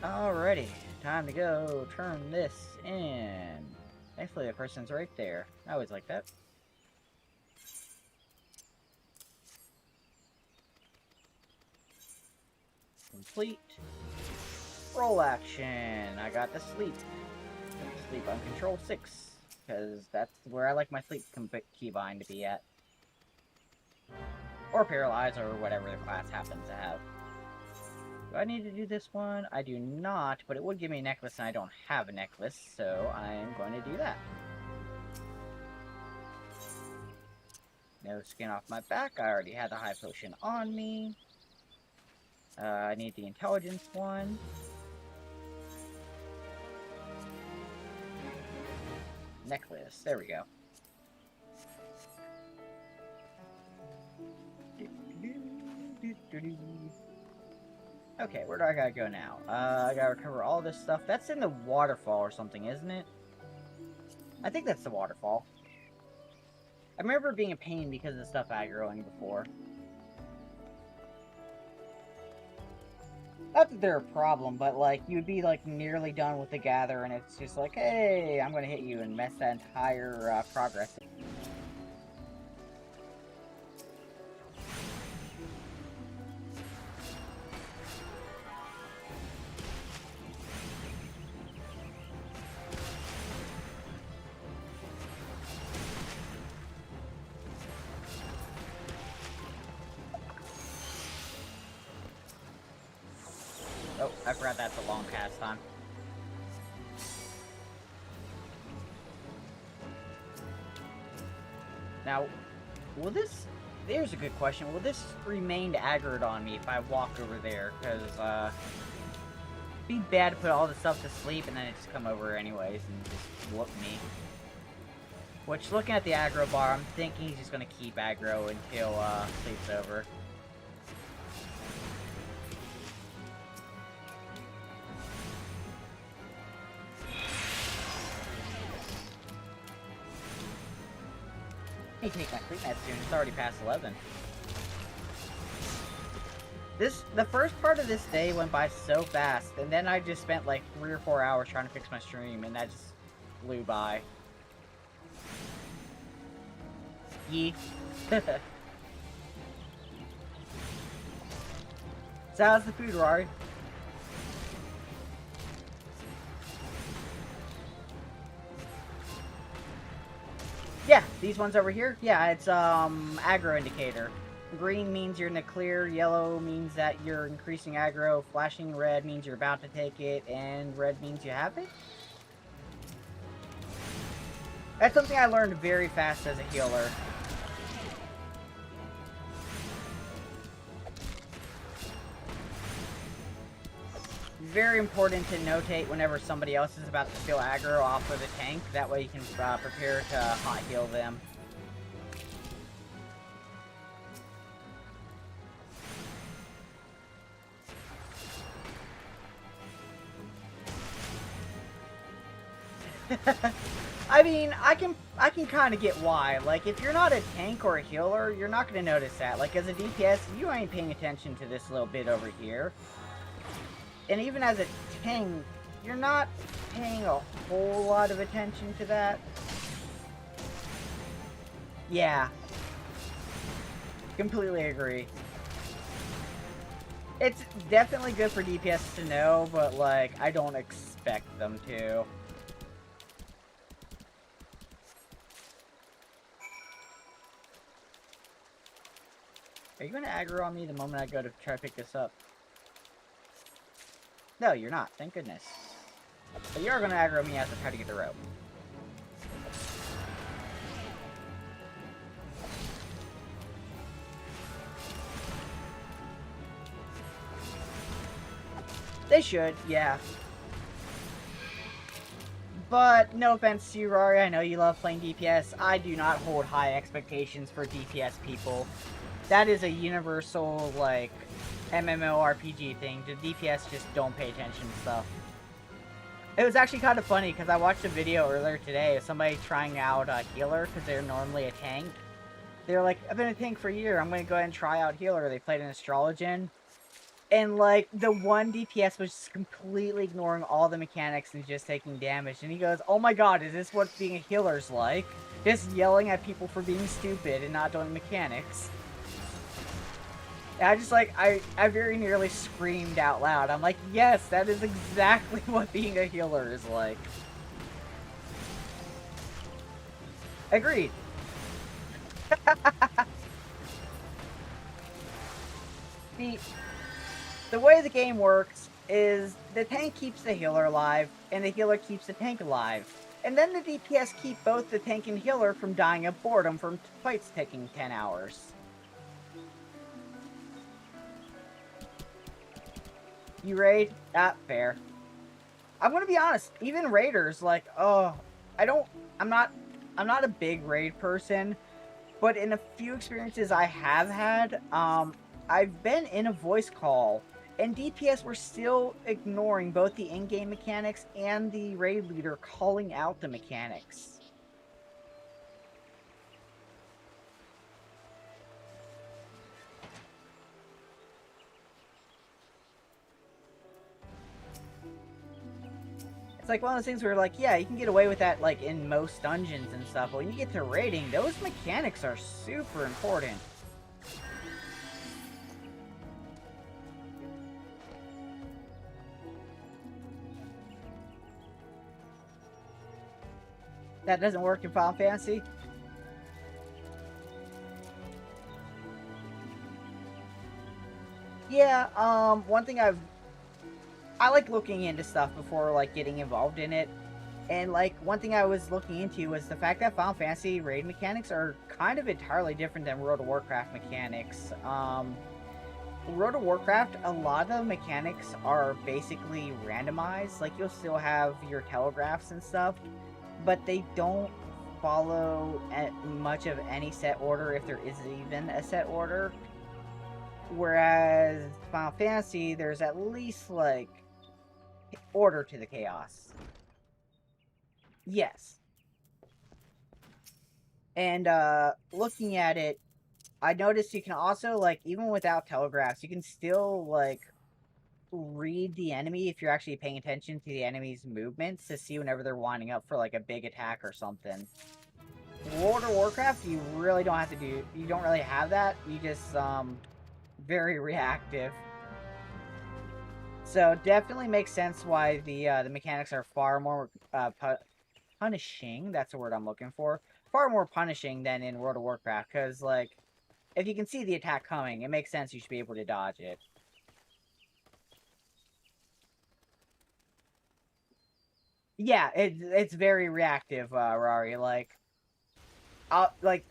Alrighty, time to go turn this in. Thankfully the person's right there. I always like that. Complete. Roll action. I got the sleep. Sleep on control 6. Because that's where I like my sleep keybind to be at. Or paralyze, or whatever the class happens to have. Do I need to do this one? I do not, but it would give me a necklace and I don't have a necklace, so I am going to do that. No skin off my back. I already had the high potion on me. I need the intelligence one. Necklace. There we go. Okay, where do I gotta go now? I gotta recover all this stuff. That's in the waterfall or something, isn't it? I think that's the waterfall. I remember it being a pain because of the stuff aggroing before. Not that they're a problem, but like, you'd be like nearly done with the gather and it's just like, hey, I'm gonna hit you and mess that entire progress. Oh, I forgot that's a long cast time. Now, will this... There's a good question. Will this remain aggroed on me if I walk over there? Because, it'd be bad to put all the stuff to sleep and then it just come over anyways and just whoop me. Which, looking at the aggro bar, I'm thinking he's just gonna keep aggro until, sleep's over. I need to take my sleep meds soon. It's already past 11. The first part of this day went by so fast, and then I just spent like 3 or 4 hours trying to fix my stream, and that just flew by. Yee. So how's the food, Rory? Yeah, these ones over here. Yeah, it's aggro indicator. Green means you're in the clear, yellow means that you're increasing aggro, flashing red means you're about to take it, and red means you have it. That's something I learned very fast as a healer. Very important to notate whenever somebody else is about to feel aggro off of the tank. That way you can prepare to hot heal them. I mean, I can kind of get why. Like, if you're not a tank or a healer, you're not going to notice that. Like, as a DPS, you ain't paying attention to this little bit over here. And even as a tank, you're not paying a whole lot of attention to that. Yeah. Completely agree. It's definitely good for DPS to know, but, like, I don't expect them to. Are you going to aggro on me the moment I go to try to pick this up? No, you're not. Thank goodness. But you are going to aggro me as I try to get the rope. They should, yeah. But, no offense to you, Rory, I know you love playing DPS. I do not hold high expectations for DPS people. That is a universal, like, MMORPG thing. The DPS just don't pay attention to stuff. It was actually kind of funny, because I watched a video earlier today of somebody trying out a healer, because they're normally a tank. They're like, I've been a tank for a year, I'm going to go ahead and try out healer. They played an Astrologian. And, like, the one DPS was just completely ignoring all the mechanics and just taking damage. And he goes, oh my god, is this what being a healer's like? Just yelling at people for being stupid and not doing mechanics. And I just, like, I very nearly screamed out loud. I'm like, yes, that is exactly what being a healer is like. Agreed. The way the game works is the tank keeps the healer alive, and the healer keeps the tank alive. And then the DPS keep both the tank and healer from dying of boredom from fights taking 10 hours. You raid? Not fair. I'm gonna be honest, even raiders, like, oh, I'm not a big raid person, but in a few experiences I have had, I've been in a voice call, and DPS were still ignoring both the in-game mechanics and the raid leader calling out the mechanics. It's like one of those things where, like, yeah, you can get away with that, like, in most dungeons and stuff, but when you get to raiding, those mechanics are super important. That doesn't work in Final Fantasy? Yeah, one thing I like looking into stuff before, like, getting involved in it. And, like, one thing I was looking into was the fact that Final Fantasy raid mechanics are kind of entirely different than World of Warcraft mechanics. World of Warcraft, a lot of the mechanics are basically randomized. Like, you'll still have your telegraphs and stuff, but they don't follow much of any set order, if there is even a set order. Whereas Final Fantasy, there's at least, like, order to the chaos. Yes. And, looking at it, I noticed you can also, like, even without telegraphs, you can still, like, read the enemy if you're actually paying attention to the enemy's movements to see whenever they're winding up for, like, a big attack or something. World of Warcraft, you really don't have to do... You don't really have that. You just, very reactive. So, definitely makes sense why the mechanics are far more, punishing. That's the word I'm looking for. Far more punishing than in World of Warcraft, because, like, if you can see the attack coming, it makes sense you should be able to dodge it. Yeah, it's very reactive, Rari. Like,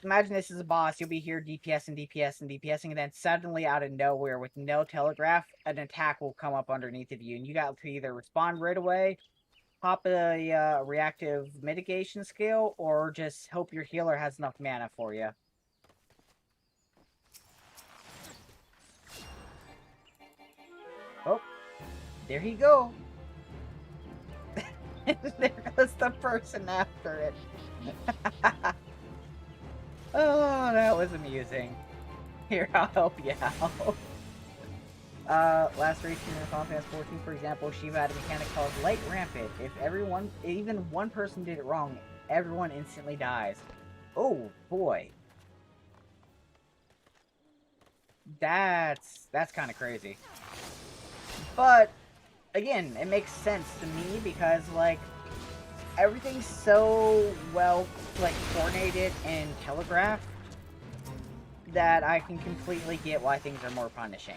imagine this is a boss. You'll be here DPS and DPS and DPSing, and then suddenly out of nowhere, with no telegraph, an attack will come up underneath of you, and you got to either respond right away, pop a reactive mitigation skill, or just hope your healer has enough mana for you. Oh, there you go. There goes the person after it. Oh, that was amusing. Here, I'll help you out. Last race in Final Fantasy 14, for example, Shiva had a mechanic called Light Rampant. If even one person did it wrong, everyone instantly dies. Oh boy, that's kind of crazy. But again, it makes sense to me because like everything's so well like coordinated and telegraphed that I can completely get why things are more punishing.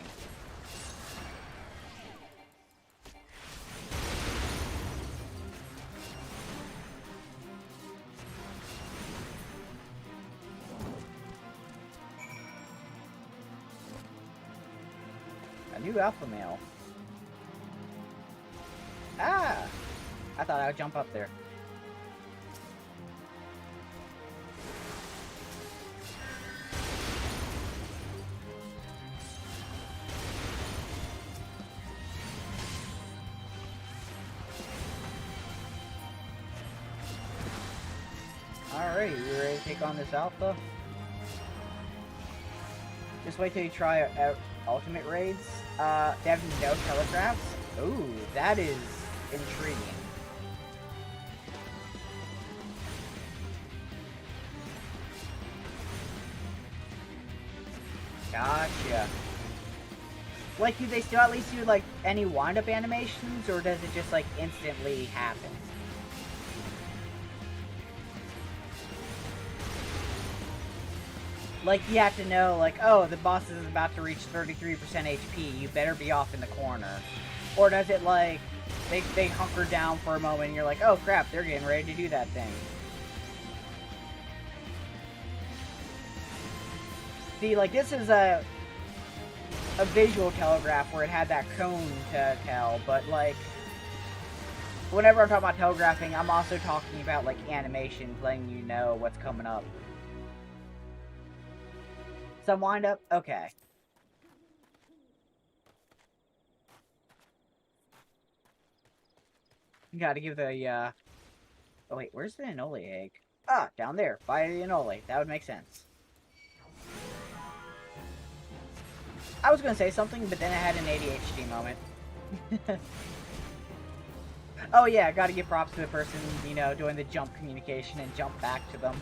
A new alpha male. Ah! I thought I would jump up there. Alright, you ready to take on this alpha? Just wait till you try ultimate raids. They have no telegraphs. Ooh, that is intriguing. Gotcha. Like, do they still at least do, like, any wind-up animations, or does it just, like, instantly happen? Like, you have to know, like, oh, the boss is about to reach 33% HP, you better be off in the corner. Or does it, like, they hunker down for a moment, and you're like, oh, crap, they're getting ready to do that thing. See, like, this is a visual telegraph where it had that cone to tell, but, like, whenever I'm talking about telegraphing, I'm also talking about, like, animations, letting you know what's coming up. Some wind up? Okay. You gotta give the, oh wait, where's the Anole egg? Ah, down there, by the Anole. That would make sense. I was gonna say something, but then I had an ADHD moment. Oh yeah, gotta give props to the person, you know, doing the jump communication and jump back to them.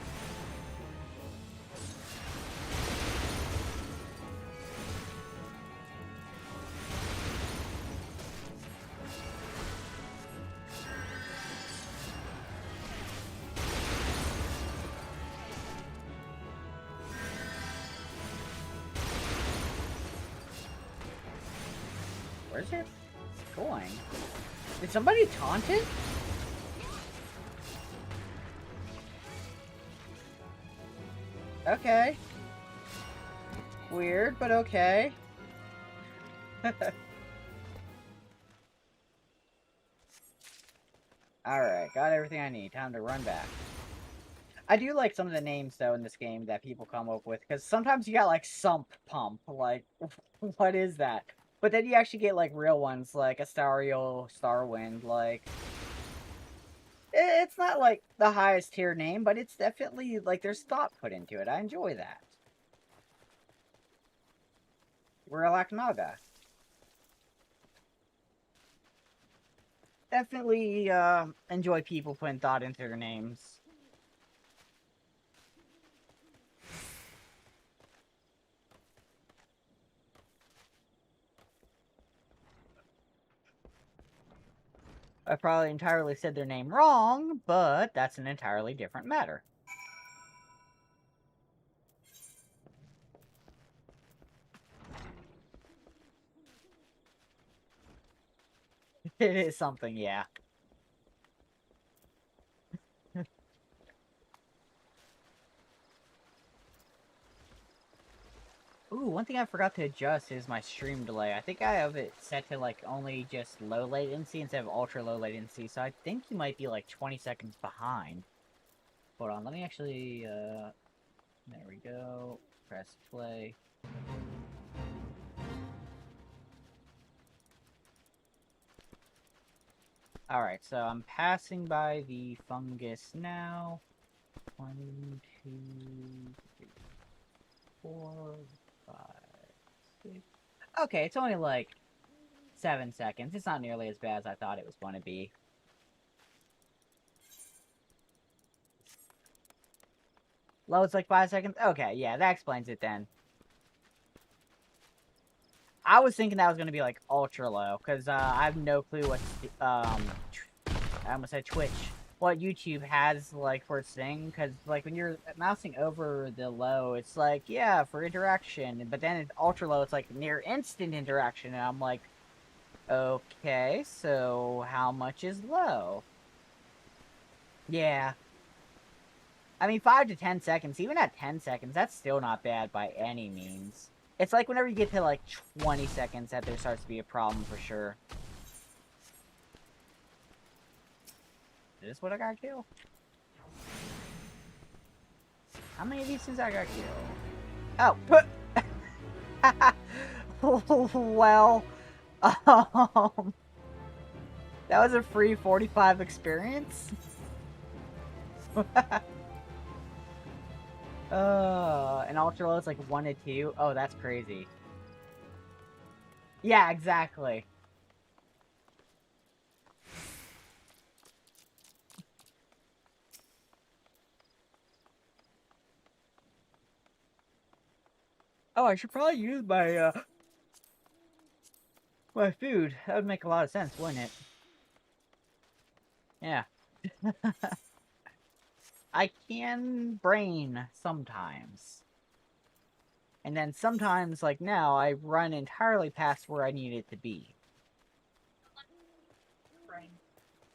Where's it going? Did somebody taunt it? Okay. Weird, but okay. Alright, got everything I need. Time to run back. I do like some of the names, though, in this game that people come up with, because sometimes you got, like, Sump Pump. Like, what is that? But then you actually get, like, real ones, like Astario, Starwind, like... It's not, like, the highest tier name, but it's definitely, like, there's thought put into it. I enjoy that. Relac Naga. Definitely, enjoy people putting thought into their names. I probably entirely said their name wrong, but that's an entirely different matter. It is something, yeah. Ooh, one thing I forgot to adjust is my stream delay. I think I have it set to, like, only just low latency instead of ultra low latency, so I think you might be, like, 20 seconds behind. Hold on, let me actually, there we go. Press play. Alright, so I'm passing by the fungus now. 1, 2, 3, 4, 5, 6. Okay, it's only like 7 seconds. It's not nearly as bad as I thought it was going to be. Load's like 5 seconds? Okay, yeah, that explains it then. I was thinking that was going to be like ultra low, because I have no clue what, I almost said Twitch, what YouTube has like for its thing, because like when you're mousing over the low, it's like, yeah, for interaction, but then it's ultra low, it's like near instant interaction, and I'm like, okay, so how much is low? Yeah. I mean, 5 to 10 seconds, even at 10 seconds, that's still not bad by any means. It's like whenever you get to like 20 seconds that there starts to be a problem for sure. Is this what I got killed? How many of these things I got killed? Oh, well, um, that was a free 45 experience. And ultra low is like 1 to 2. Oh, that's crazy. Yeah, exactly. Oh, I should probably use my food. That would make a lot of sense, wouldn't it? Yeah. I can brain sometimes. And then sometimes, like now, I run entirely past where I need it to be.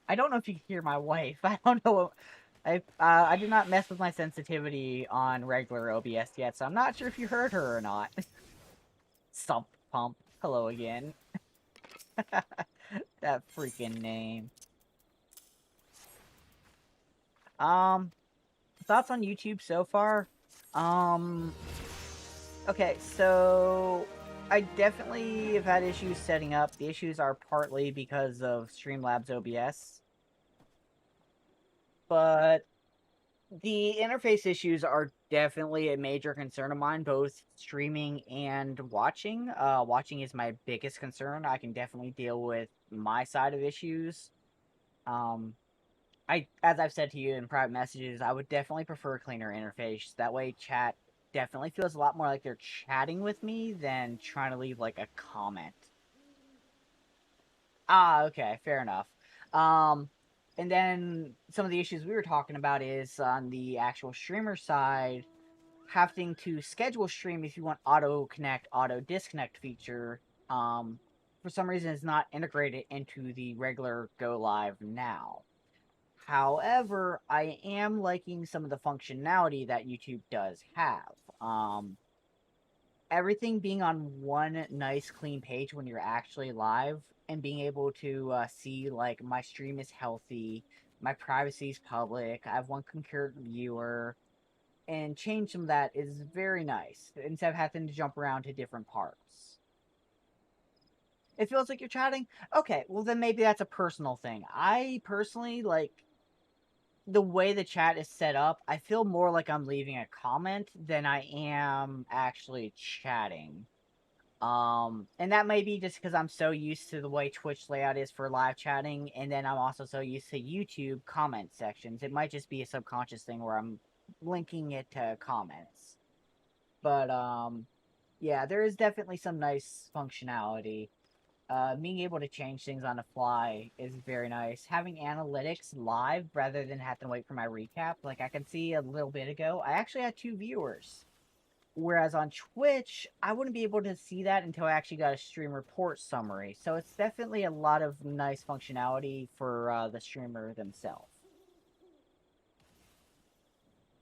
I don't know if you can hear my wife. I don't know. I did not mess with my sensitivity on regular OBS yet, so I'm not sure if you heard her or not. Sump Pump. Hello again. That freaking name. Um, thoughts on YouTube so far? Um, okay, so I definitely have had issues setting up. The issues are partly because of Streamlabs OBS, but the interface issues are definitely a major concern of mine, both streaming and watching. Watching is my biggest concern. I can definitely deal with my side of issues. Um, as I've said to you in private messages, I would definitely prefer a cleaner interface. That way, chat definitely feels a lot more like they're chatting with me than trying to leave like a comment. Ah, okay, fair enough. Um, and then some of the issues we were talking about is on the actual streamer side, having to schedule stream if you want auto connect, auto disconnect feature. For some reason, is not integrated into the regular go live now. However, I am liking some of the functionality that YouTube does have. Everything being on one nice clean page when you're actually live, and being able to see like my stream is healthy, my privacy is public, I have one concurrent viewer, and change some of that is very nice instead of having to jump around to different parts. It feels like you're chatting. Okay, well then maybe that's a personal thing. I personally like the way the chat is set up. I feel more like I'm leaving a comment than I am actually chatting. And that may be just because I'm so used to the way Twitch layout is for live chatting, and then I'm also so used to YouTube comment sections. It might just be a subconscious thing where I'm linking it to comments. But yeah, there is definitely some nice functionality. Being able to change things on the fly is very nice. Having analytics live rather than have to wait for my recap. Like I can see a little bit ago, I actually had 2 viewers. Whereas on Twitch, I wouldn't be able to see that until I actually got a stream report summary. So it's definitely a lot of nice functionality for the streamer themselves.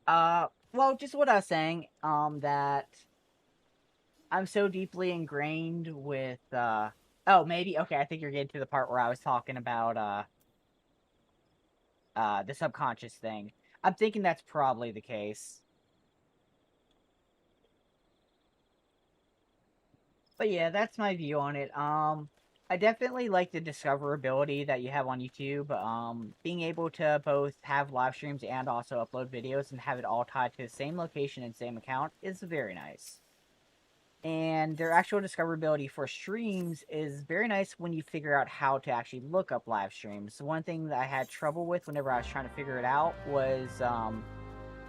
Well, just what I was saying, that I'm so deeply ingrained with, oh, maybe, okay, I think you're getting to the part where I was talking about, the subconscious thing. I'm thinking that's probably the case. But yeah, that's my view on it. I definitely like the discoverability that you have on YouTube. Being able to both have live streams and also upload videos and have it all tied to the same location and same account is very nice. and their actual discoverability for streams is very nice when you figure out how to actually look up live streams. One thing that I had trouble with whenever I was trying to figure it out was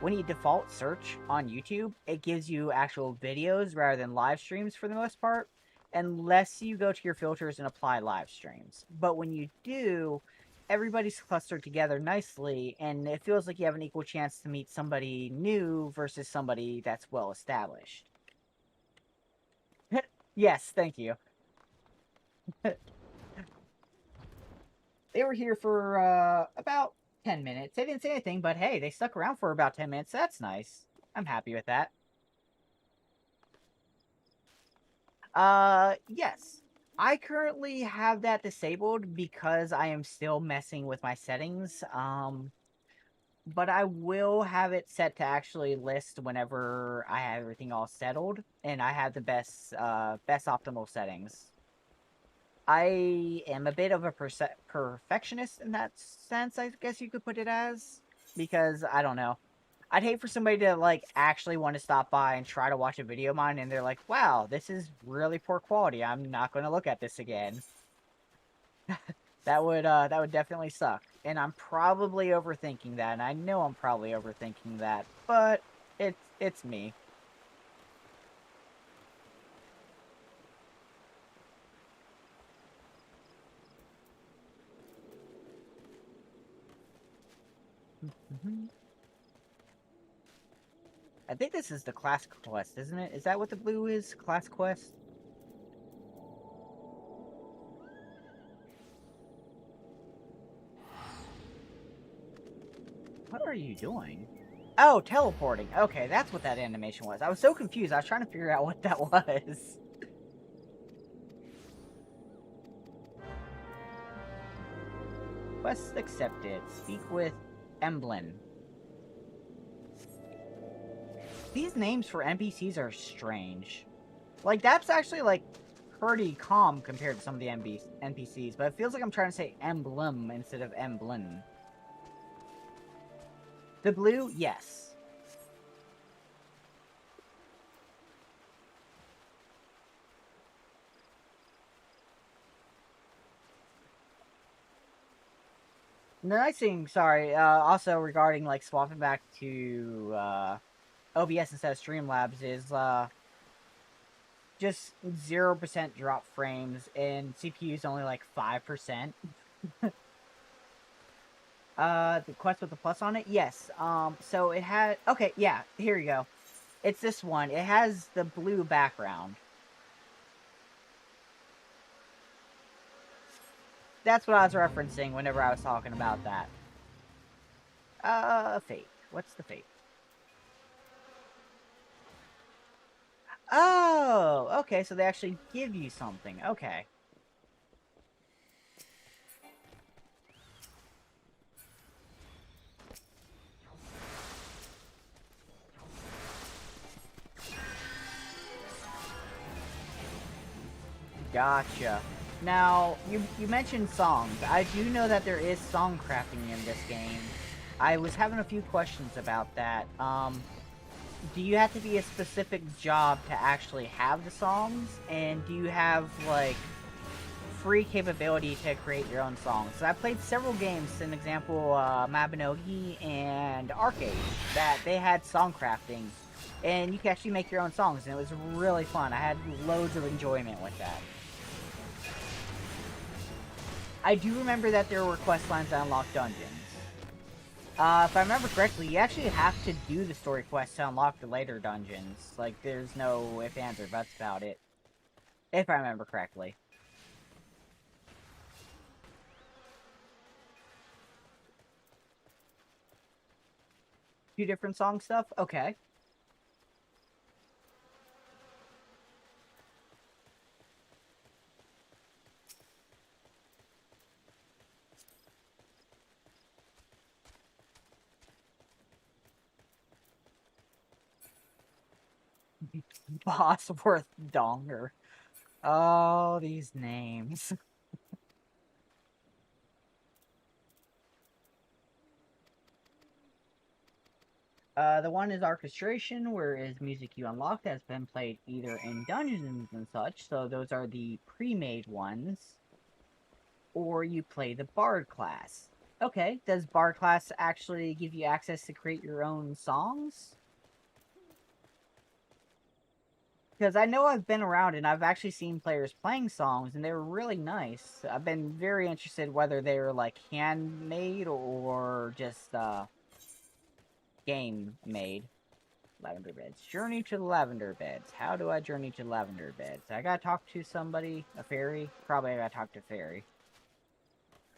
when you default search on YouTube, it gives you actual videos rather than live streams for the most part, unless you go to your filters and apply live streams. But when you do, everybody's clustered together nicely, and it feels like you have an equal chance to meet somebody new versus somebody that's well established. Yes, thank you. They were here for about 10 minutes. They didn't say anything, but hey, they stuck around for about 10 minutes. That's nice. I'm happy with that. Yes. I currently have that disabled because I am still messing with my settings. But I will have it set to actually list whenever I have everything all settled and I have the best optimal settings. I am a bit of a perfectionist in that sense, I guess you could put it as, because I don't know. I'd hate for somebody to like actually want to stop by and try to watch a video of mine, and they're like, "Wow, this is really poor quality. I'm not going to look at this again." That would definitely suck. And I'm probably overthinking that, and I know I'm probably overthinking that, but it's me. I think this is the class quest, isn't it? Is that what the blue is? Class quest? What are you doing? Oh, teleporting. Okay, that's what that animation was. I was so confused. I was trying to figure out what that was. Quest accepted. Speak with Emblem. These names for NPCs are strange. Like, that's actually, like, pretty calm compared to some of the NPCs, but it feels like I'm trying to say emblem instead of emblem. The blue, yes. The nice thing, sorry, also regarding, like, swapping back to, OBS instead of Streamlabs is, just 0% drop frames, and CPU's only, like, 5%. The quest with the plus on it? Yes. So it had... Okay, yeah, here you go. It's this one. It has the blue background. That's what I was referencing whenever I was talking about that. Fate. What's the fate? Oh, okay, so they actually give you something. Okay. Gotcha. Now, you mentioned songs. I do know that there is song crafting in this game. I was having a few questions about that. Do you have to be a specific job to actually have the songs? And do you have, like, free capability to create your own songs? So I played several games, an example, Mabinogi and Arcade, that they had song crafting. And you can actually make your own songs, and it was really fun. I had loads of enjoyment with that. I do remember that there were quest lines that unlock dungeons. If I remember correctly, you actually have to do the story quest to unlock the later dungeons. Like, there's no ifs, ands, or buts about it. If I remember correctly. Two different song stuff? Okay. Bosworth Donger. Oh, these names. The one is orchestration, whereas music you unlock has been played either in dungeons and such, so those are the pre-made ones, or you play the bard class. Okay, does bard class actually give you access to create your own songs? Because I know I've been around and I've actually seen players playing songs and they were really nice. I've been very interested whether they were like handmade or just game made. Lavender beds. Journey to the lavender beds. How do I journey to lavender beds? I gotta talk to somebody, a fairy. Probably I gotta talk to a fairy.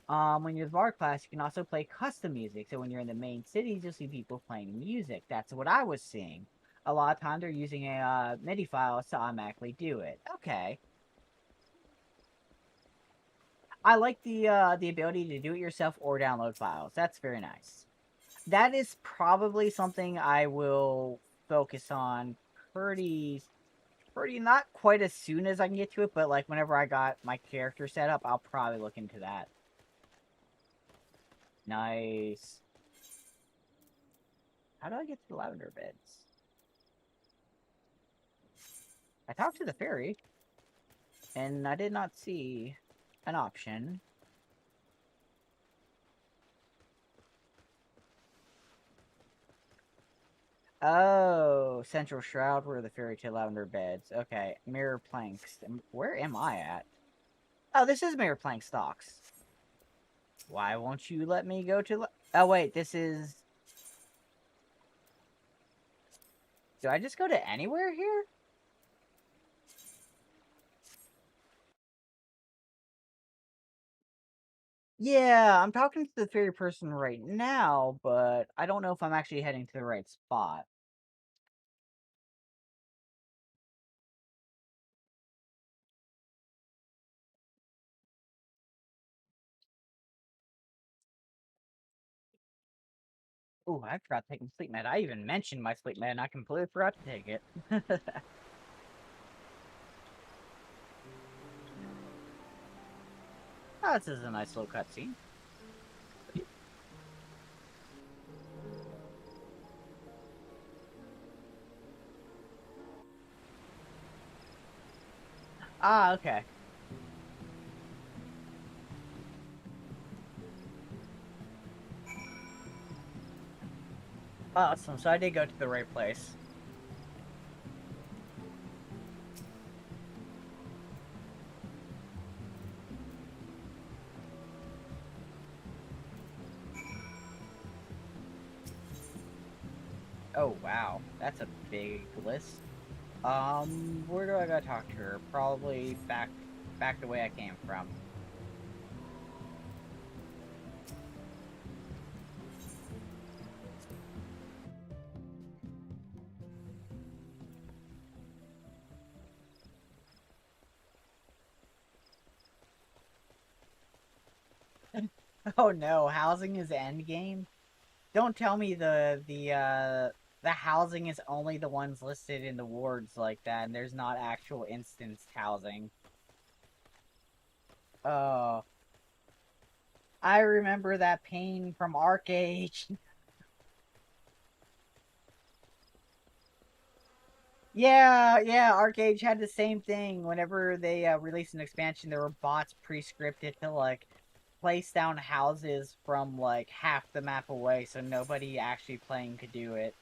When you're the bar class, you can also play custom music. So when you're in the main cities, you'll see people playing music. That's what I was seeing. A lot of times they're using a MIDI file to automatically do it. Okay. I like the ability to do it yourself or download files. That's very nice. That is probably something I will focus on pretty not quite as soon as I can get to it, but like whenever I got my character set up, I'll probably look into that. Nice. How do I get to the lavender beds? I talked to the fairy, and I did not see an option. Oh, Central Shroud where the fairy to lavender beds. Okay, mirror planks. Where am I at? Oh, this is mirror plank stocks. Why won't you let me go to... Oh, wait, this is... Do I just go to anywhere here? Yeah, I'm talking to the fairy person right now, but I don't know if I'm actually heading to the right spot. Oh, I forgot to take my sleep med. I even mentioned my sleep med, and I completely forgot to take it. Oh, this is a nice little cutscene. Ah, okay. Awesome, so I did go to the right place. Oh, wow. That's a big list. Where do I gotta talk to her? Probably back the way I came from. Oh no, housing is endgame? Don't tell me the housing is only the ones listed in the wards like that, and there's not actual instanced housing. Oh, I remember that pain from Arcade. Yeah, yeah, Arcade had the same thing. Whenever they released an expansion, there were bots pre-scripted to like place down houses from like half the map away, so nobody actually playing could do it.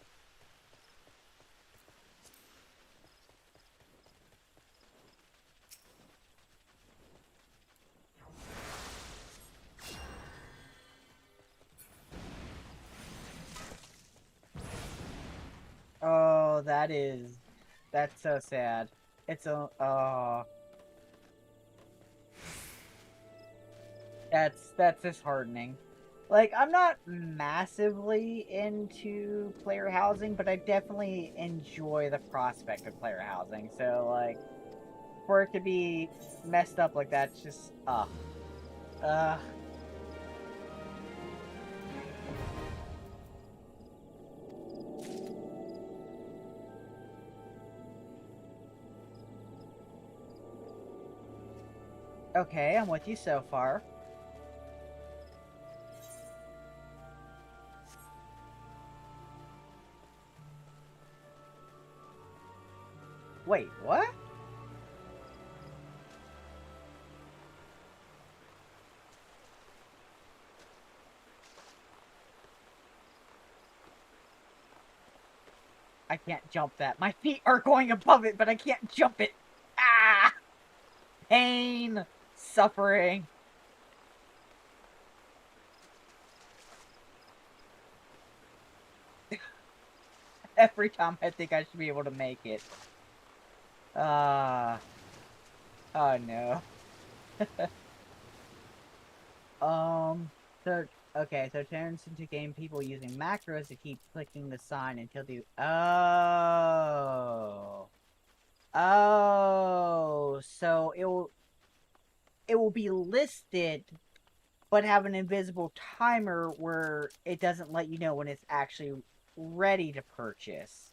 Oh, that's so sad. It's a that's disheartening. Like, I'm not massively into player housing, but I definitely enjoy the prospect of player housing. So, like, for it to be messed up like that, it's just, uh. Okay, I'm with you so far. Wait, what? I can't jump that. My feet are going above it, but I can't jump it. Ah! Pain. Suffering. Every time I think I should be able to make it. Oh no. So, okay, so turns into game people using macros to keep clicking the sign until the... Oh. Oh. So it will be listed, but have an invisible timer where it doesn't let you know when it's actually ready to purchase.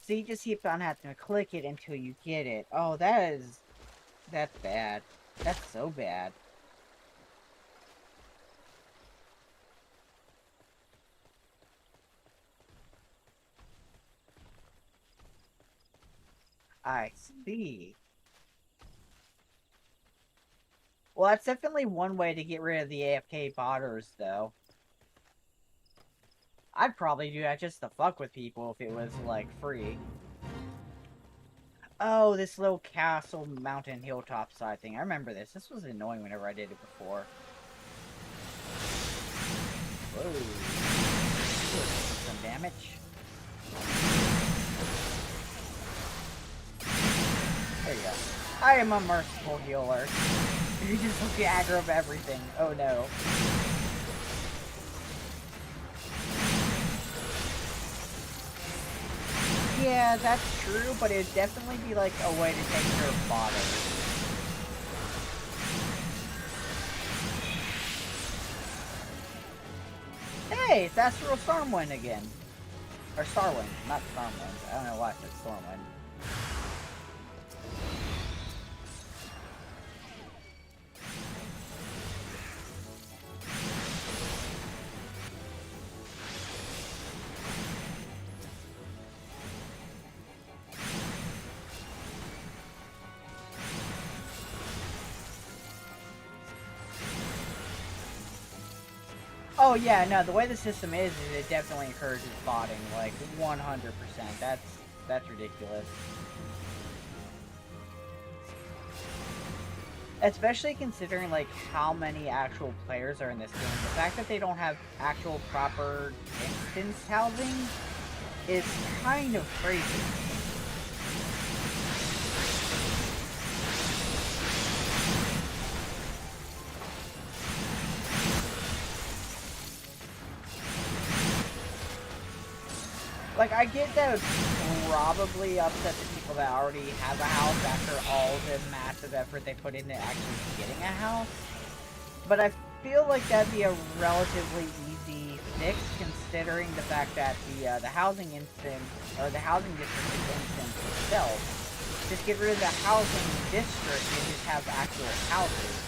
So you just keep on having to click it until you get it. Oh, that's bad. That's so bad. I see. Well, that's definitely one way to get rid of the AFK botters, though. I'd probably do that just to fuck with people if it was, like, free. Oh, this little castle, mountain, hilltop side thing. I remember this. This was annoying whenever I did it before. Whoa. Some damage. There you go. I am a merciful healer. You just look the aggro of everything. Oh no. Yeah, that's true, but it'd definitely be like a way to take care of fodder. Hey, it's Astral Stormwind again. Or Starwind, not Stormwind. I don't know why I said Stormwind. Oh yeah, no, the way the system is it definitely encourages botting, like 100%. That's ridiculous. Especially considering like how many actual players are in this game. The fact that they don't have actual proper instance housing is kind of crazy. Like, I get that it would probably upset the people that already have a house after all the massive effort they put into actually getting a house. But I feel like that'd be a relatively easy fix, considering the fact that the housing instance, or the housing district instance itself, just get rid of the housing district and just have actual houses.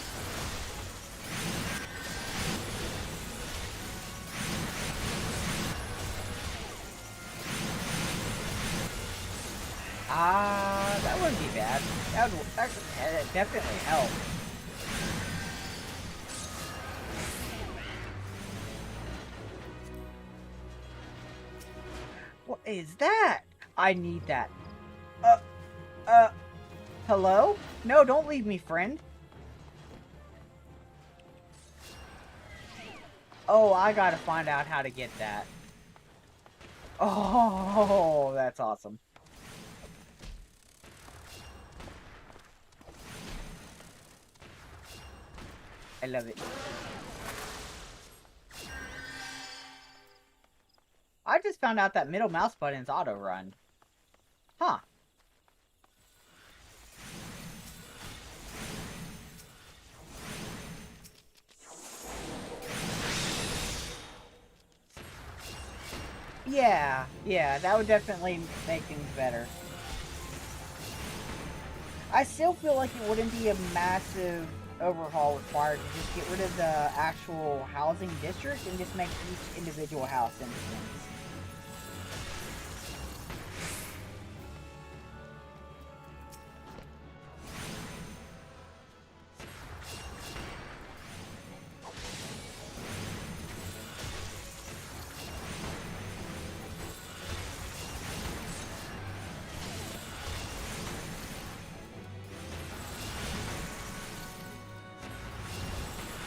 That wouldn't be bad. That would definitely help. What is that? I need that. Hello? No, don't leave me, friend. Oh, I gotta find out how to get that. Oh, that's awesome. I love it. I just found out that middle mouse button's auto run. Huh. Yeah, that would definitely make things better. I still feel like it wouldn't be a massive overhaul required to just get rid of the actual housing district and just make each individual house instance.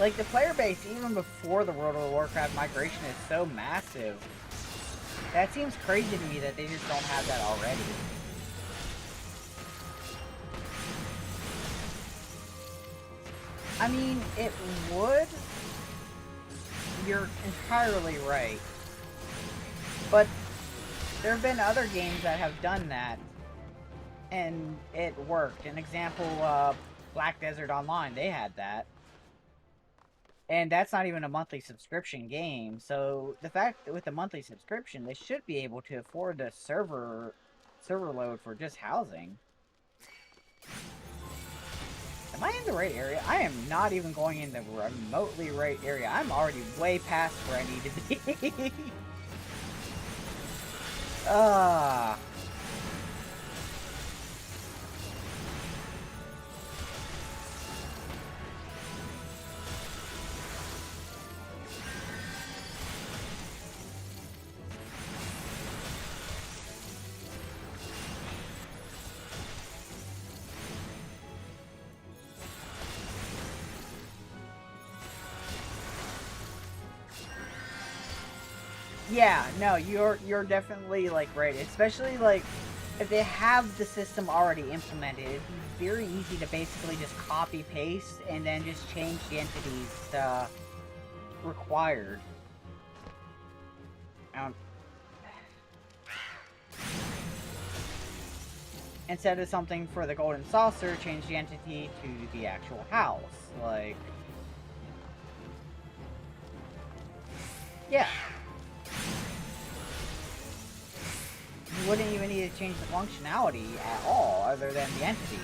Like, the player base, even before the World of Warcraft migration, is so massive. That seems crazy to me that they just don't have that already. I mean, it would. You're entirely right. But there have been other games that have done that, and it worked. An example, Black Desert Online, they had that. And that's not even a monthly subscription game, so the fact that with a monthly subscription, they should be able to afford a server load for just housing. Am I in the right area? I am not even going in the remotely right area. I'm already way past where I need to be. Ah. Yeah, no, you're definitely like right. Especially like if they have the system already implemented, it'd be very easy to basically just copy paste and then just change the entities required. Um, Instead of something for the golden saucer, change the entity to the actual house. Like, yeah. You wouldn't even need to change the functionality at all, other than the entities.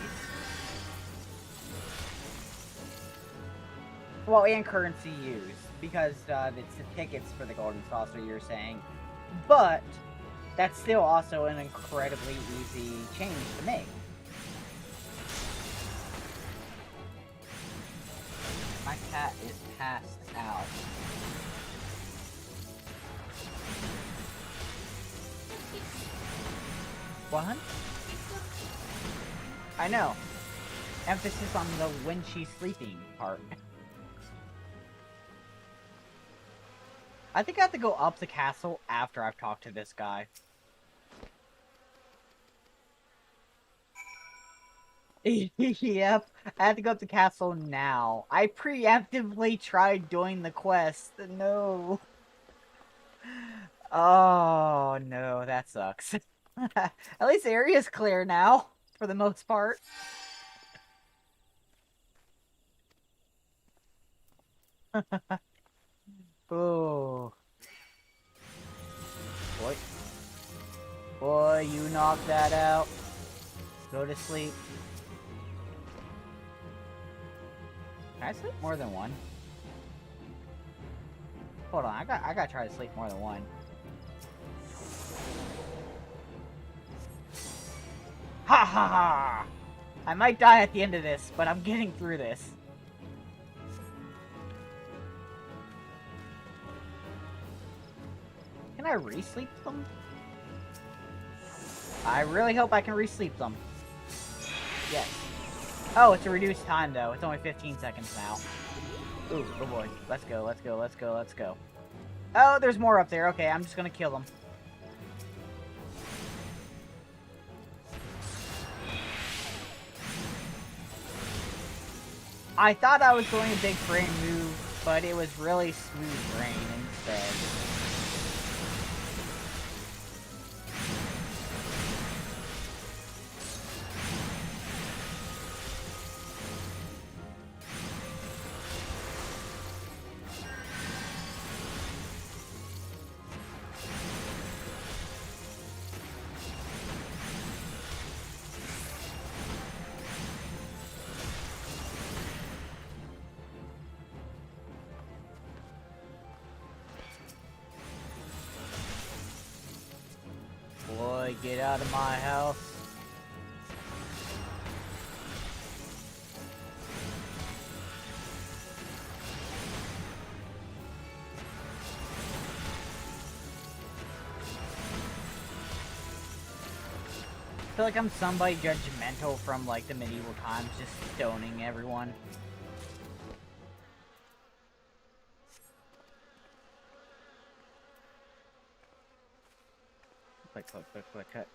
Well, and currency used, because it's the tickets for the golden saucer you're saying. But that's still also an incredibly easy change to make. My cat is passed out. What? I know. Emphasis on the when she's sleeping part. I think I have to go up the castle after I've talked to this guy. Yep, I have to go up the castle now. I preemptively tried doing the quest. No. Oh, no, that sucks. At least the area's clear now, for the most part. Oh. Boy. Boy, you knock that out. Go to sleep. Can I sleep more than one? Hold on, I gotta try to sleep more than one. Ha ha ha! I might die at the end of this, but I'm getting through this. Can I re-sleep them? I really hope I can re-sleep them. Yes. Oh, it's a reduced time, though. It's only 15 seconds now. Ooh, oh boy. Let's go, let's go, let's go, let's go. Oh, there's more up there. Okay, I'm just gonna kill them. I thought I was going a big brain move, but it was really smooth brain instead. Boy, get out of my house. I feel like I'm somebody judgmental from, like, the medieval times, just stoning everyone. Click, click, click, click, cut.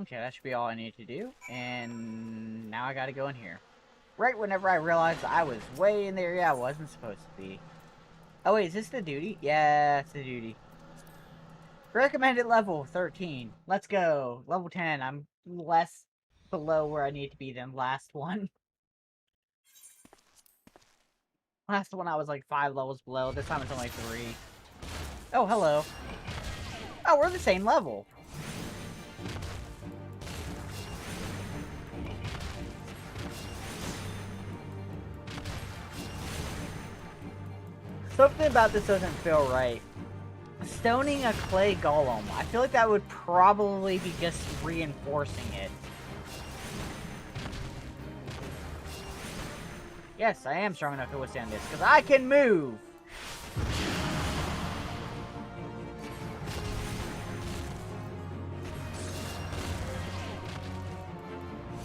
Okay, that should be all I need to do. And now I gotta go in here. Right whenever I realized I was way in the area I wasn't supposed to be. Oh wait, is this the duty? Yeah, it's the duty. Recommended level 13. Let's go. Level 10. I'm less below where I need to be than last one. Last one I was like 5 levels below. This time it's only 3. Oh, hello. Oh, we're the same level. Something about this doesn't feel right. Stoning a clay golem. I feel like that would probably be just reinforcing it. Yes, I am strong enough to withstand this, because I can move!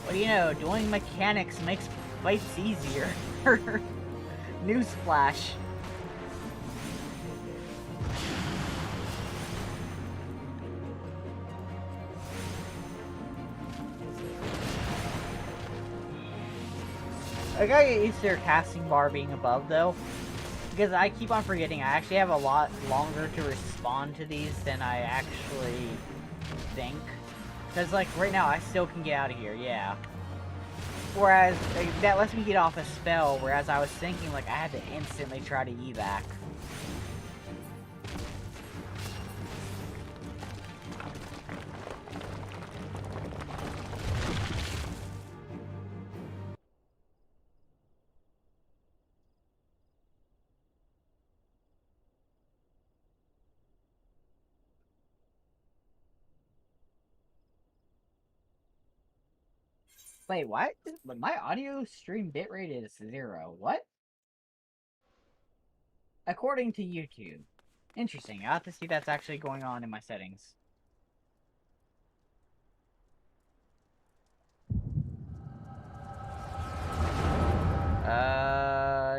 What do you know, doing mechanics makes fights easier. Newsflash. I gotta get used to your casting bar being above, though. Because I keep on forgetting I actually have a lot longer to respond to these than I actually think. Because, like, right now I still can get out of here, yeah. Whereas, like, that lets me get off a spell, whereas I was thinking, like, I had to instantly try to evac. Wait, what? But my audio stream bitrate is 0. What? According to YouTube. Interesting. I'll have to see that's actually going on in my settings.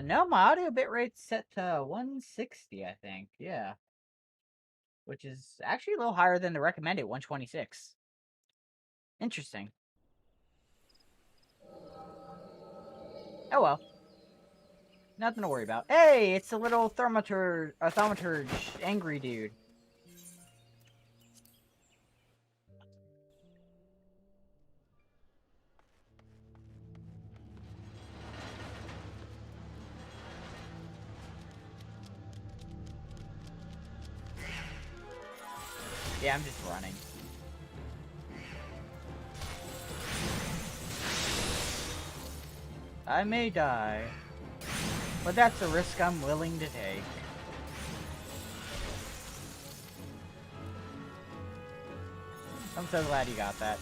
No, my audio bitrate's set to 160, I think. Yeah. Which is actually a little higher than the recommended 126. Interesting. Oh well. Nothing to worry about. Hey, it's a little thaumaturge angry dude. Yeah, I'm just running. I may die, but that's a risk I'm willing to take. I'm so glad you got that.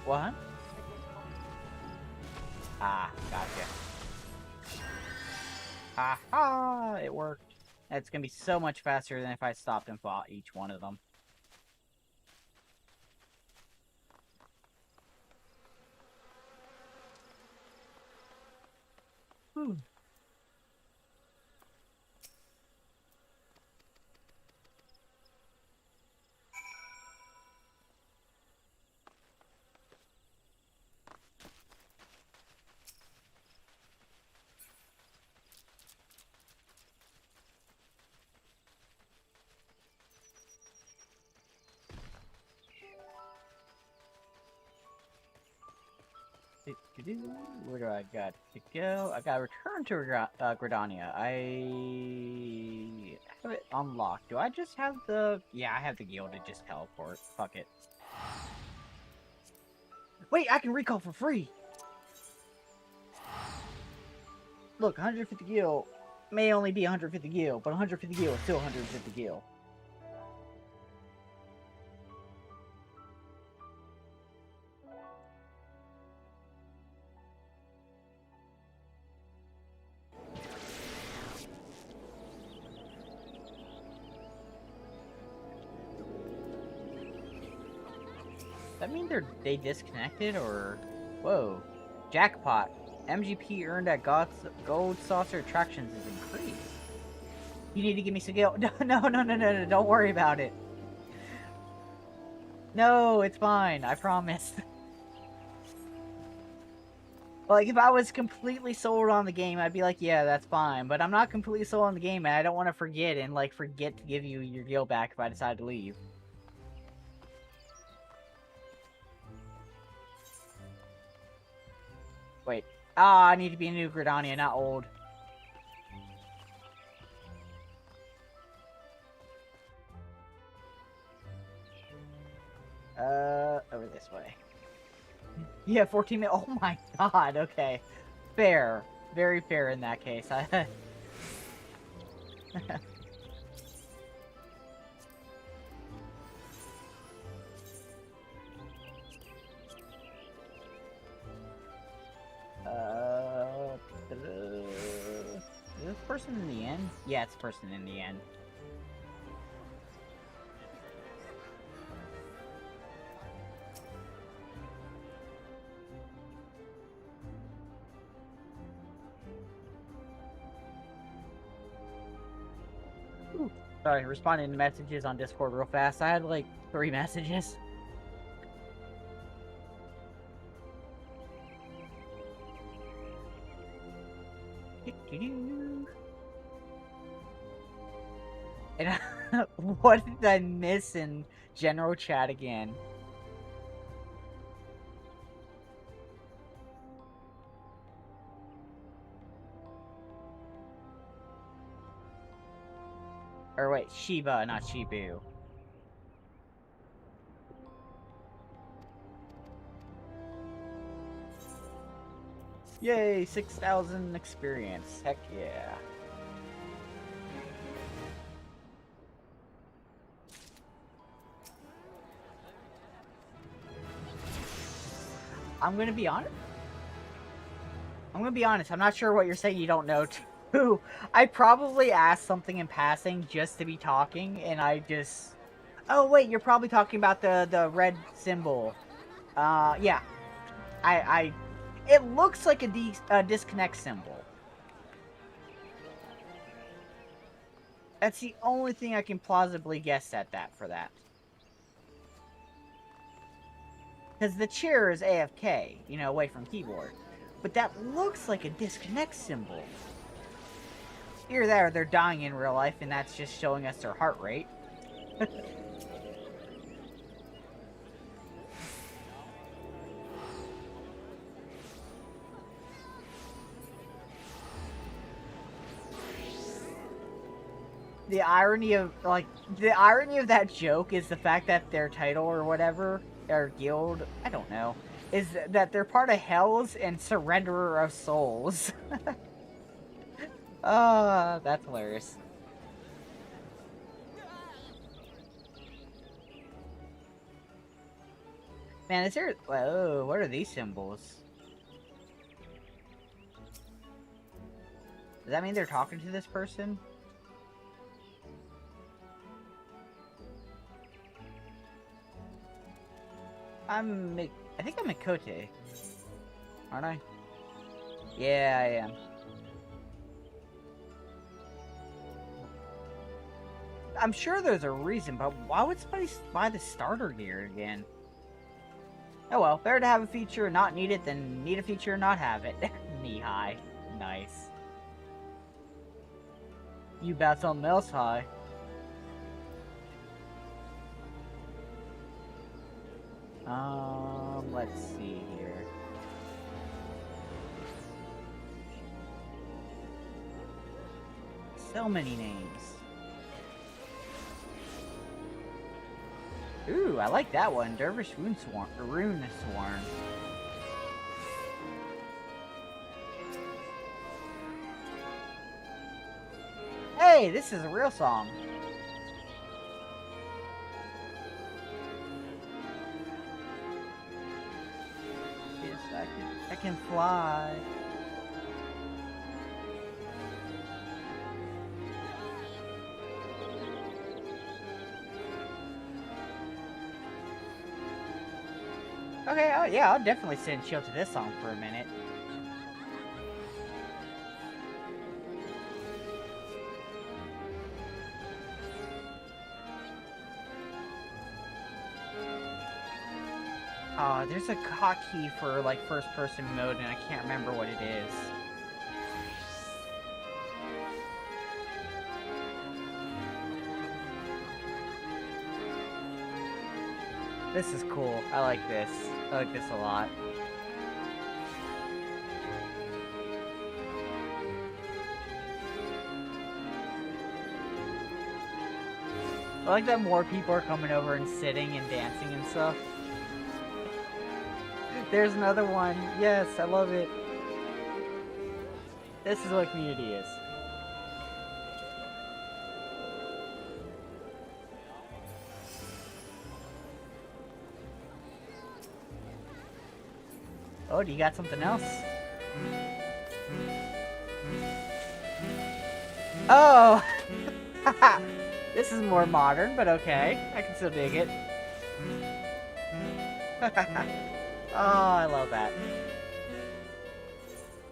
What? Ah, gotcha. Ha! It worked. It's gonna be so much faster than if I stopped and fought each one of them. Whew. Where do I got to go? I gotta return to Gridania. I have it unlocked. Do I just have the... Yeah, I have the guild to just teleport. Fuck it. Wait, I can recall for free! Look, 150 gil. may only be 150 gil, but 150 gil is still 150 gil. Does that mean they disconnected, or... Whoa. Jackpot. MGP earned at Gold Saucer Attractions is increased. You need to give me some gil. No, don't worry about it. No, it's fine, I promise. Like, if I was completely sold on the game, I'd be like, yeah, that's fine. But I'm not completely sold on the game, and I don't want to forget to give you your gil back if I decide to leave. Wait. Ah, I need to be a new Gridania, not old. Over this way. Yeah, 14 minutes. Oh my god, okay. Fair. Very fair in that case. Is this person in the end? Yeah, it's person in the end. Ooh. Sorry, responding to messages on Discord real fast. I had like 3 messages. And what did I miss in general chat again? Or wait, Shiba, not Shibu. Yay, 6,000 experience. Heck yeah. I'm gonna be honest. I'm not sure what you're saying you don't know too. I probably asked something in passing just to be talking, and I just... Oh wait, you're probably talking about the red symbol. Yeah. It looks like a disconnect symbol. That's the only thing I can plausibly guess at for that. Because the chair is AFK, you know, away from keyboard. But that looks like a disconnect symbol. Either that or they're dying in real life, and that's just showing us their heart rate. The irony of that joke is the fact that their title or whatever, or guild, I don't know, is that they're part of Hells and Surrenderer of Souls. That's hilarious. Man, is there... Whoa, what are these symbols? Does that mean they're talking to this person? I think I'm Mikote. Aren't I? Yeah, I am. I'm sure there's a reason, but why would somebody buy the starter gear again? Oh well, better to have a feature and not need it than need a feature and not have it. Knee-high. Nice. You bet something else high. Let's see here. So many names. Ooh, I like that one. Dervish Rune Sworn. Hey, this is a real song. Yes, I can fly. Okay, oh yeah, I'll definitely sit and chill to this song for a minute. There's a hotkey for like first person mode and I can't remember what it is. This is cool. I like this. I like this a lot. I like that more people are coming over and sitting and dancing and stuff. There's another one. Yes, I love it. This is what community is. Oh, do you got something else? Oh! This is more modern, but okay. I can still dig it. Oh, I love that.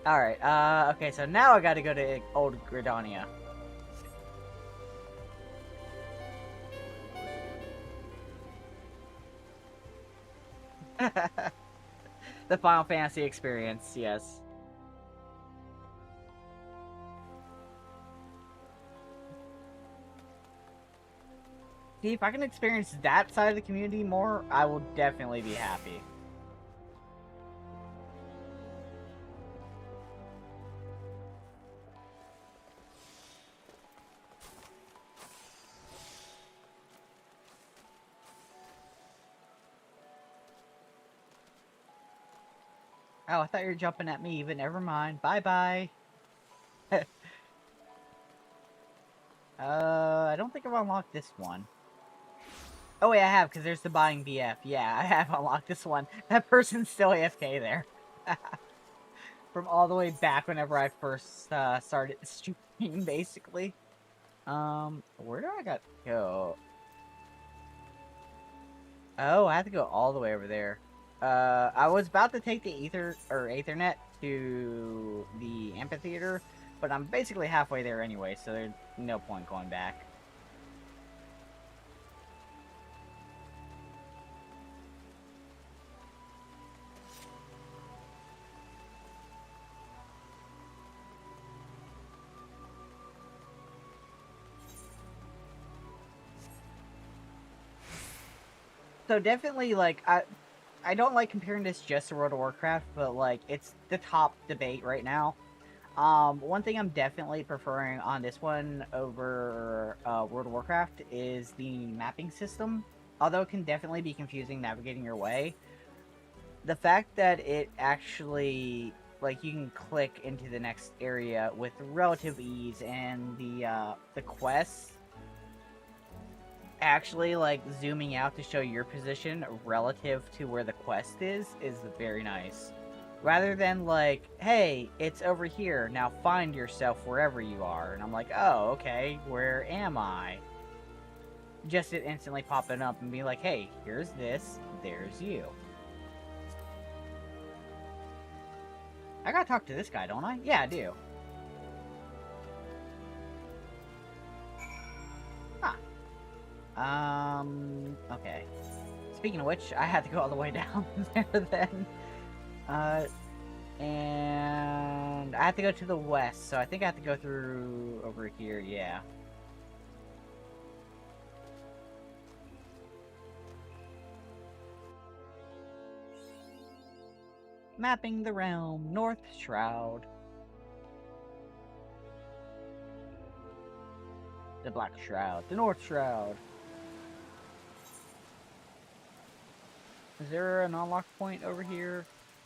Alright, okay, so now I gotta go to Old Gridania. The Final Fantasy experience, yes. See, if I can experience that side of the community more, I will definitely be happy. Oh, I thought you were jumping at me, but never mind. Bye-bye. I don't think I've unlocked this one. Oh, wait, I have, because there's the buying BF. Yeah, I have unlocked this one. That person's still AFK there. From all the way back whenever I first started streaming, basically. Where do I got to go? Oh, I have to go all the way over there. I was about to take the Ethernet to the amphitheater, but I'm basically halfway there anyway, so there's no point going back. So definitely, like, I don't like comparing this just to World of Warcraft, but, like, it's the top debate right now. One thing I'm definitely preferring on this one over World of Warcraft is the mapping system. Although it can definitely be confusing navigating your way, the fact that it actually, like, you can click into the next area with relative ease, and the quests actually, like, zooming out to show your position relative to where the quest is very nice. Rather than, like, hey, it's over here, now find yourself wherever you are. And I'm like, oh, okay, where am I? Just it instantly popping up and be like, hey, here's this, there's you. I gotta talk to this guy, don't I? Yeah, I do. Huh. Okay. Speaking of which, I had to go all the way down there then. And I have to go to the west, so I think I have to go through over here, yeah. Mapping the realm, North Shroud. The Black Shroud, the North Shroud. Is there an unlock point over here?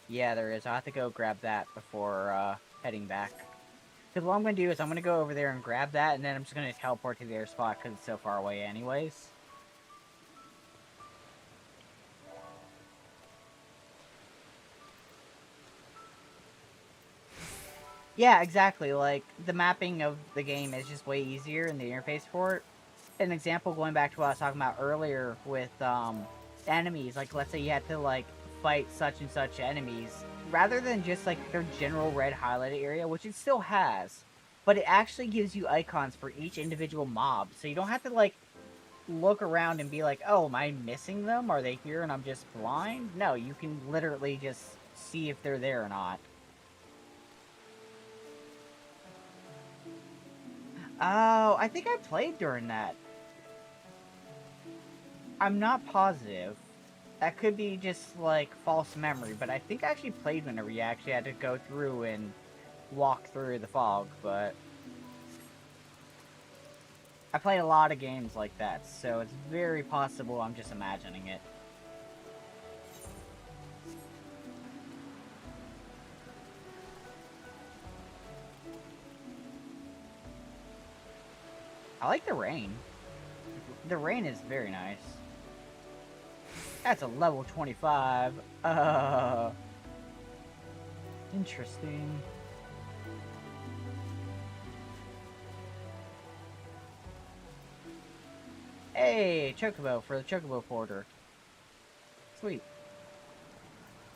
Yeah, there is. I'll have to go grab that before heading back. Because what I'm going to do is I'm going to go over there and grab that, and then I'm just going to teleport to the other spot because it's so far away anyways. Yeah, exactly. Like, the mapping of the game is just way easier in the interface for it. An example going back to what I was talking about earlier with, enemies. Like, let's say you had to, like, fight such and such enemies. Rather than just, like, their general red highlighted area, which it still has. But it actually gives you icons for each individual mob. So you don't have to, like, look around and be like, oh, am I missing them? Are they here and I'm just blind? No, you can literally just see if they're there or not. Oh, I think I played during that. I'm not positive. That could be just, like, false memory, but I think I actually played whenever you actually had to go through and walk through the fog, but... I played a lot of games like that, so it's very possible I'm just imagining it. I like the rain. The rain is very nice. That's a level 25. Interesting. Hey, Chocobo for the Chocobo Porter. Sweet.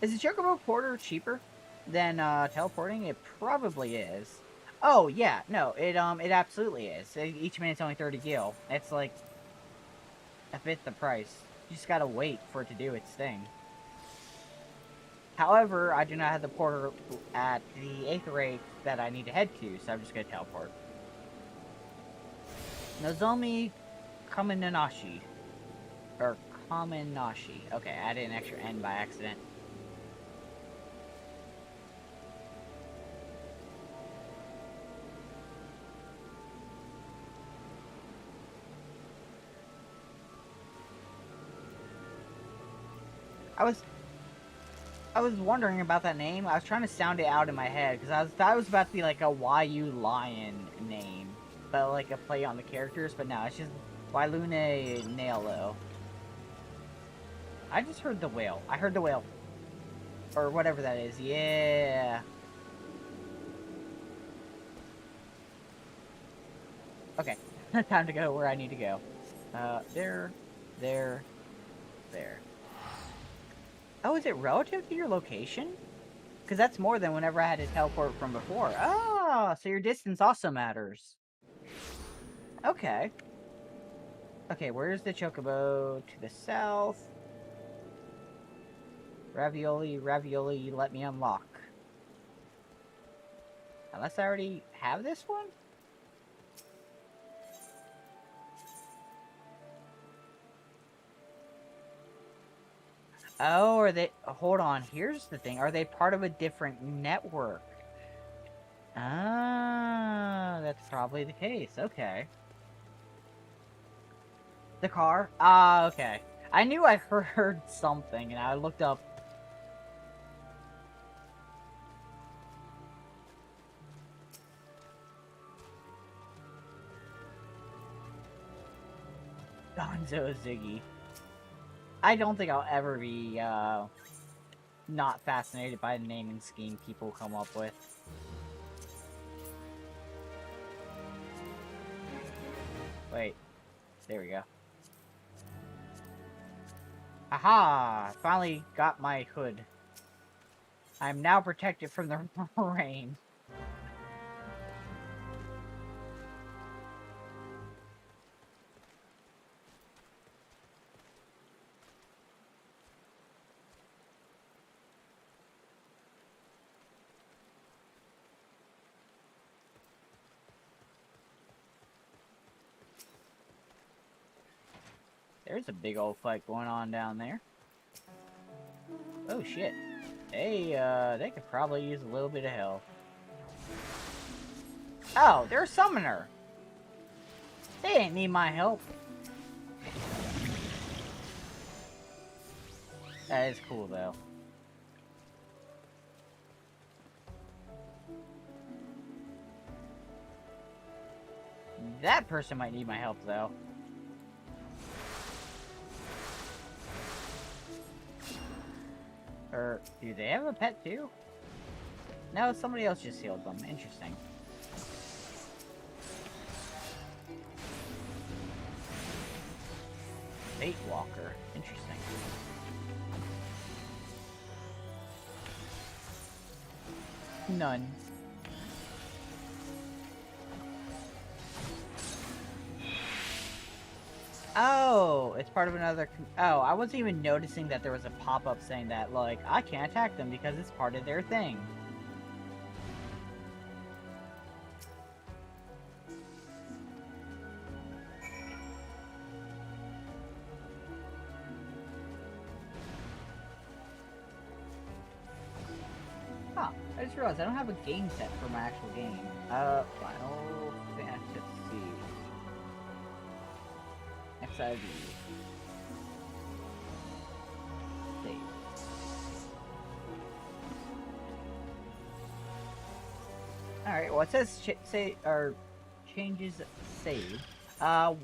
Is the Chocobo Porter cheaper than teleporting? It probably is. Oh yeah, no, it absolutely is. Each minute's only 30 gil. It's like a fifth the price. You just gotta wait for it to do its thing. However, I do not have the porter at the 8th rate that I need to head to, so I'm just gonna teleport. Nozomi Kamenanashi. Or Kamenashi. Okay, I added an extra N by accident. I was wondering about that name. I was trying to sound it out in my head because I thought it was about to be like a YU Lion name, but like a play on the characters. But no, it's just Wailune Nailo. I just heard the whale. I heard the whale, or whatever that is. Yeah. Okay, time to go where I need to go. There, there, there. Oh, is it relative to your location? Because that's more than whenever I had to teleport from before. Oh, so your distance also matters. Okay. Okay, where's the Chocobo? To the south. Ravioli, ravioli, you let me unlock. Unless I already have this one? Oh, are they... Hold on, here's the thing. Are they part of a different network? Ah, that's probably the case. Okay. The car? Ah, okay. I knew I heard something, and I looked up. Gonzo Ziggy. I don't think I'll ever be, not fascinated by the naming scheme people come up with. Wait. There we go. Aha! Finally got my hood. I'm now protected from the rain. There's a big old fight going on down there. Oh shit. They could probably use a little bit of help. Oh, they're a summoner! They ain't need my help. That is cool, though. That person might need my help, though. Or, do they have a pet, too? No, somebody else just healed them. Interesting. Fate Walker. Interesting. None. Oh, it's part of another... Oh, I wasn't even noticing that there was a pop-up saying that, like, I can't attack them because it's part of their thing. Huh, I just realized I don't have a game set for my actual game. Final Fantasy. XIV. Save. Alright, well it says changes save.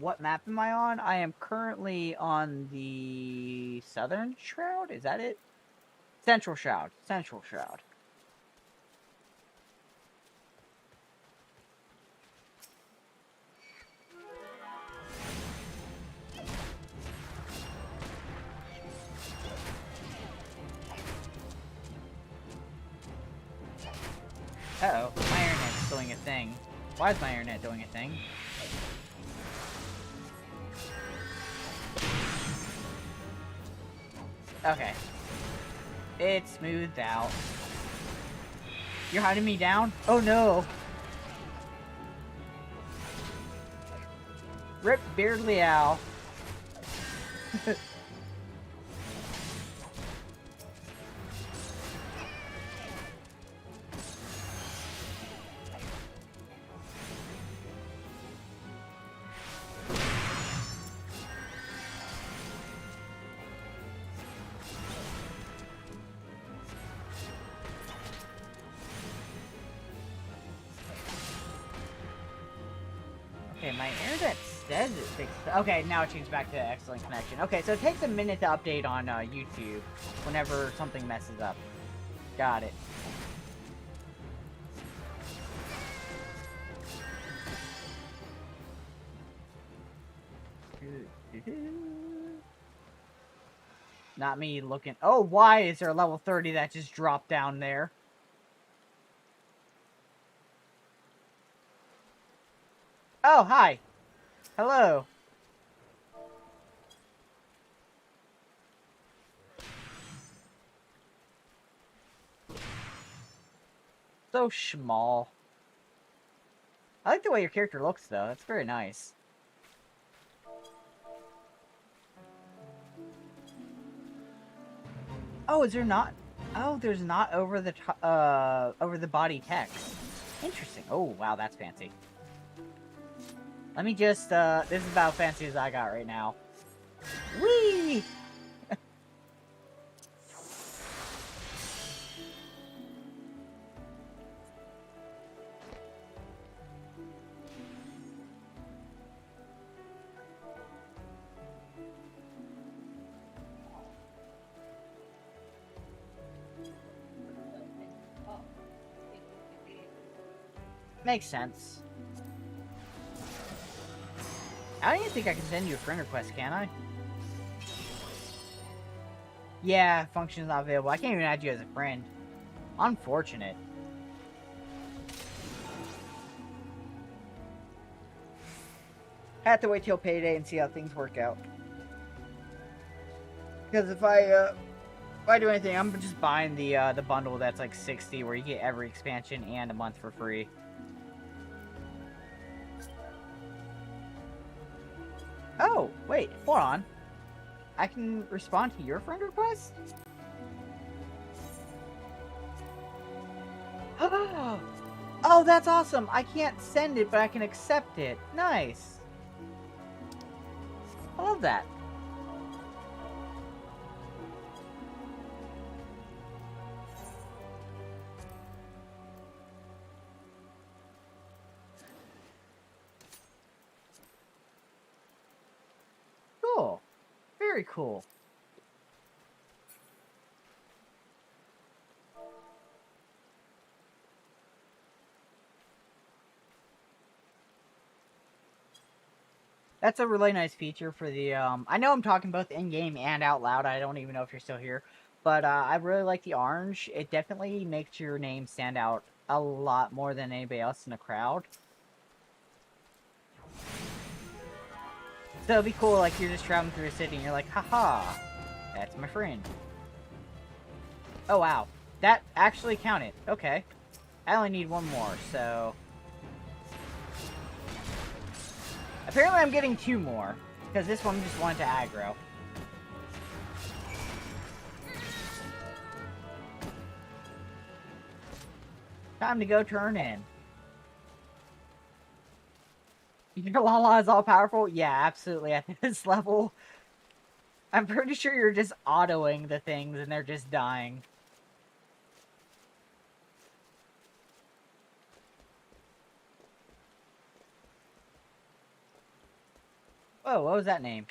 What map am I on? I am currently on the Southern Shroud? Is that it? Central Shroud. Central Shroud. Uh-oh, my internet's doing a thing. Why is my internet doing a thing? Okay. It's smoothed out. You're hiding me down? Oh no! Rip Beardly Owl. Okay, my internet says it fixed. Okay, now it changed back to excellent connection. Okay, so it takes a minute to update on YouTube whenever something messes up. Got it. Not me looking. Oh, why is there a level 30 that just dropped down there? Oh, hi. Hello. So small. I like the way your character looks, though. That's very nice. Oh, is there not? Oh, there's not over the body text. Interesting. Oh, wow, that's fancy. Let me just, this is about fancy as I got right now. Whee! Makes sense. I don't even think I can send you a friend request, can I? Yeah, function's not available. I can't even add you as a friend. Unfortunate. Have to wait till payday and see how things work out. Because if I do anything, I'm just buying the bundle that's like 60, where you get every expansion and a month for free. Oh, wait, hold on. I can respond to your friend request? Oh, that's awesome! I can't send it, but I can accept it. Nice. I love that. Very cool. That's a really nice feature for the, I know I'm talking both in-game and out loud. I don't even know if you're still here. But I really like the orange. It definitely makes your name stand out a lot more than anybody else in the crowd. So it'd be cool, like, you're just traveling through a city and you're like, haha, that's my friend. Oh, wow. That actually counted. Okay. I only need one more, so... Apparently I'm getting 2 more, because this one just wanted to aggro. Time to go turn in. Your Lala is all powerful? Yeah, absolutely. At this level, I'm pretty sure you're just autoing the things and they're just dying. Whoa, what was that name?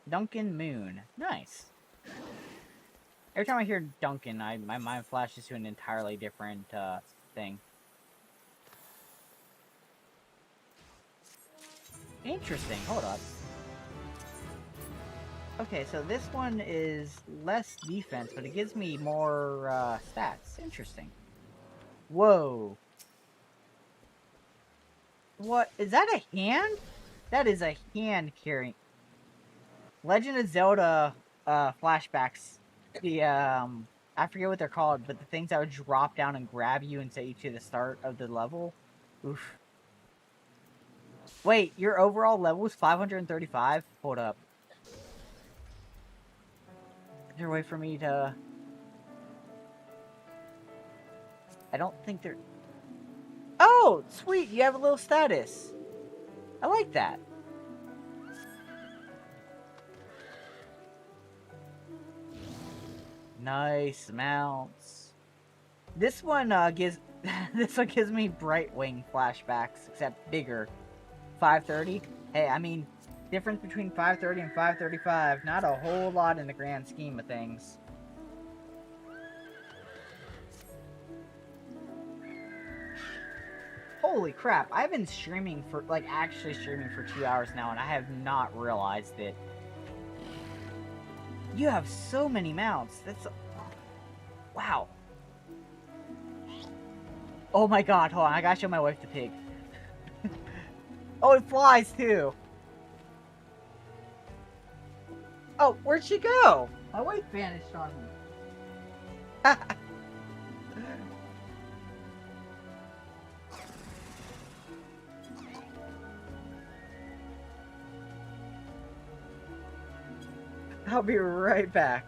Duncan Moon. Nice. Every time I hear Duncan, my mind flashes to an entirely different thing. Interesting. Hold up. Okay, so this one is less defense, but it gives me more stats. Interesting. Whoa. What? Is that a hand? That is a hand carrying. Legend of Zelda flashbacks. The, I forget what they're called, but the things that would drop down and grab you and set you to the start of the level. Oof. Wait, your overall level is 535? Hold up. Is there a way for me to... I don't think there... Oh, sweet, you have a little status. I like that. Nice mounts. This one gives this one gives me Brightwing flashbacks, except bigger. 530. Hey, I mean, difference between 530 and 535, not a whole lot in the grand scheme of things. Holy crap, I've been streaming for, like, actually streaming for 2 hours now, and I have not realized it. You have so many mounts. That's... Wow. Oh my god, hold on, I gotta show my wife the pig. Oh, it flies, too. Oh, where'd she go? My wife vanished on me. I'll be right back.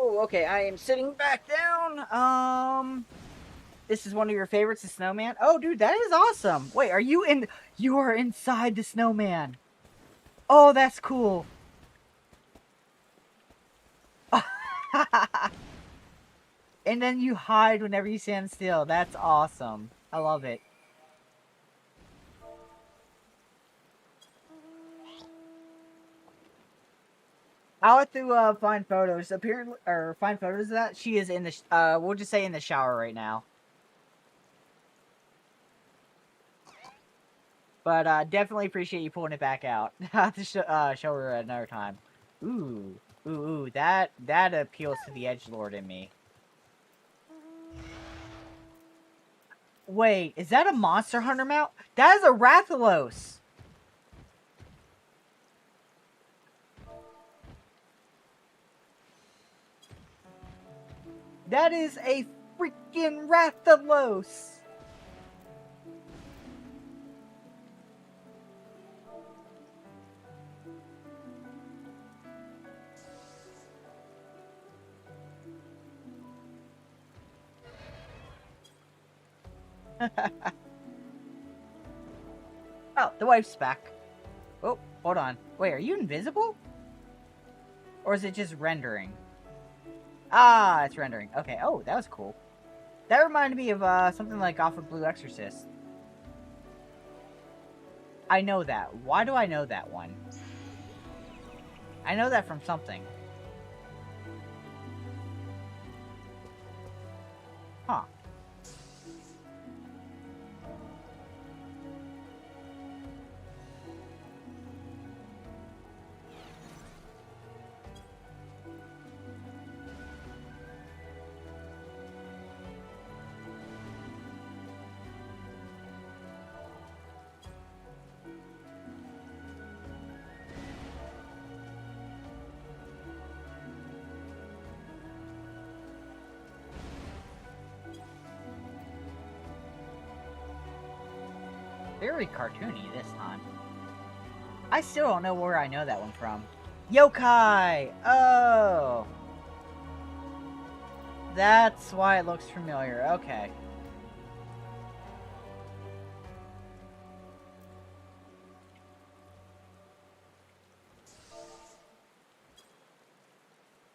Oh, okay, I am sitting back down. This is one of your favorites, the snowman? Oh, dude, that is awesome. Wait, are you in... You are inside the snowman. Oh, that's cool. And then you hide whenever you stand still. That's awesome. I love it. I'll have to find photos. Apparently, or find photos of that. She is in the. We'll just say in the shower right now. But definitely appreciate you pulling it back out. I'll have to show her another time. Ooh, ooh, that appeals to the edgelord in me. Wait, is that a Monster Hunter mount? That is a Rathalos! That is a freaking Rathalos! Oh, the wife's back. Oh, hold on. Wait, are you invisible? Or is it just rendering? Ah, it's rendering. Okay, oh, that was cool. That reminded me of something like off of Blue Exorcist. I know that. Why do I know that one? I know that from something. Huh. Very cartoony this time. I still don't know where I know that one from. Yokai! Oh! That's why it looks familiar. Okay.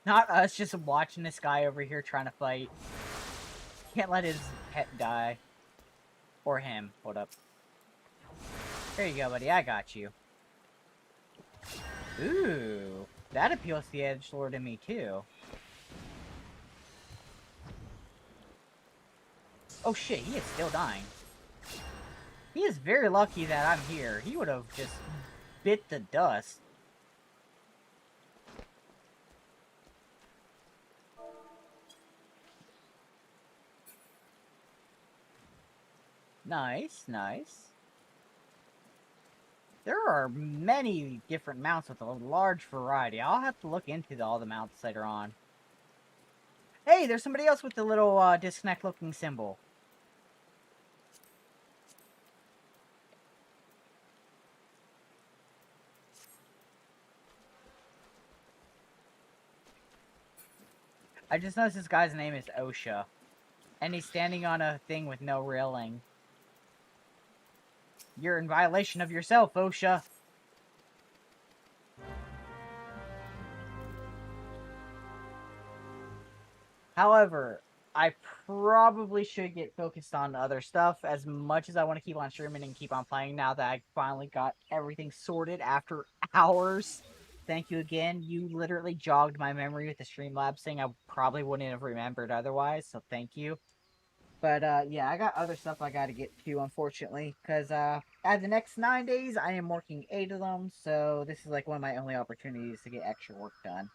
Not us just watching this guy over here trying to fight. Can't let his pet die. Or him. Hold up. There you go, buddy. I got you. Ooh. That appeals to the edgelord in me, too. Oh shit, he is still dying. He is very lucky that I'm here. He would have just bit the dust. Nice, nice. There are many different mounts with a large variety. I'll have to look into all the mounts later on. Hey, there's somebody else with the little disconnect-looking symbol. I just noticed this guy's name is OSHA. And he's standing on a thing with no railing. You're in violation of yourself, OSHA. However, I probably should get focused on other stuff as much as I want to keep on streaming and keep on playing now that I finally got everything sorted after hours. Thank you again. You literally jogged my memory with the Streamlabs thing. I probably wouldn't have remembered otherwise, so thank you. But, yeah, I got other stuff I gotta get to, unfortunately, because, at the next 9 days, I am working 8 of them, so this is, like, one of my only opportunities to get extra work done.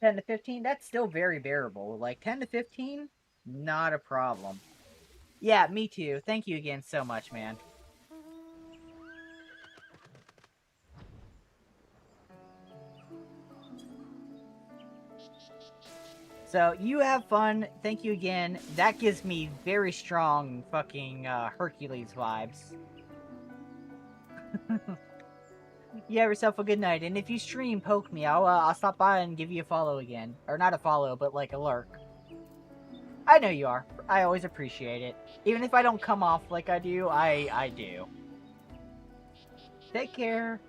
10 to 15, that's still very bearable. Like, 10 to 15, not a problem. Yeah, me too. Thank you again so much, man. So, you have fun. Thank you again. That gives me very strong fucking Hercules vibes. You have yourself a good night, and if you stream, poke me. I'll stop by and give you a follow again. Or not a follow, but like a lurk. I know you are. I always appreciate it. Even if I don't come off like I do, I do. Take care.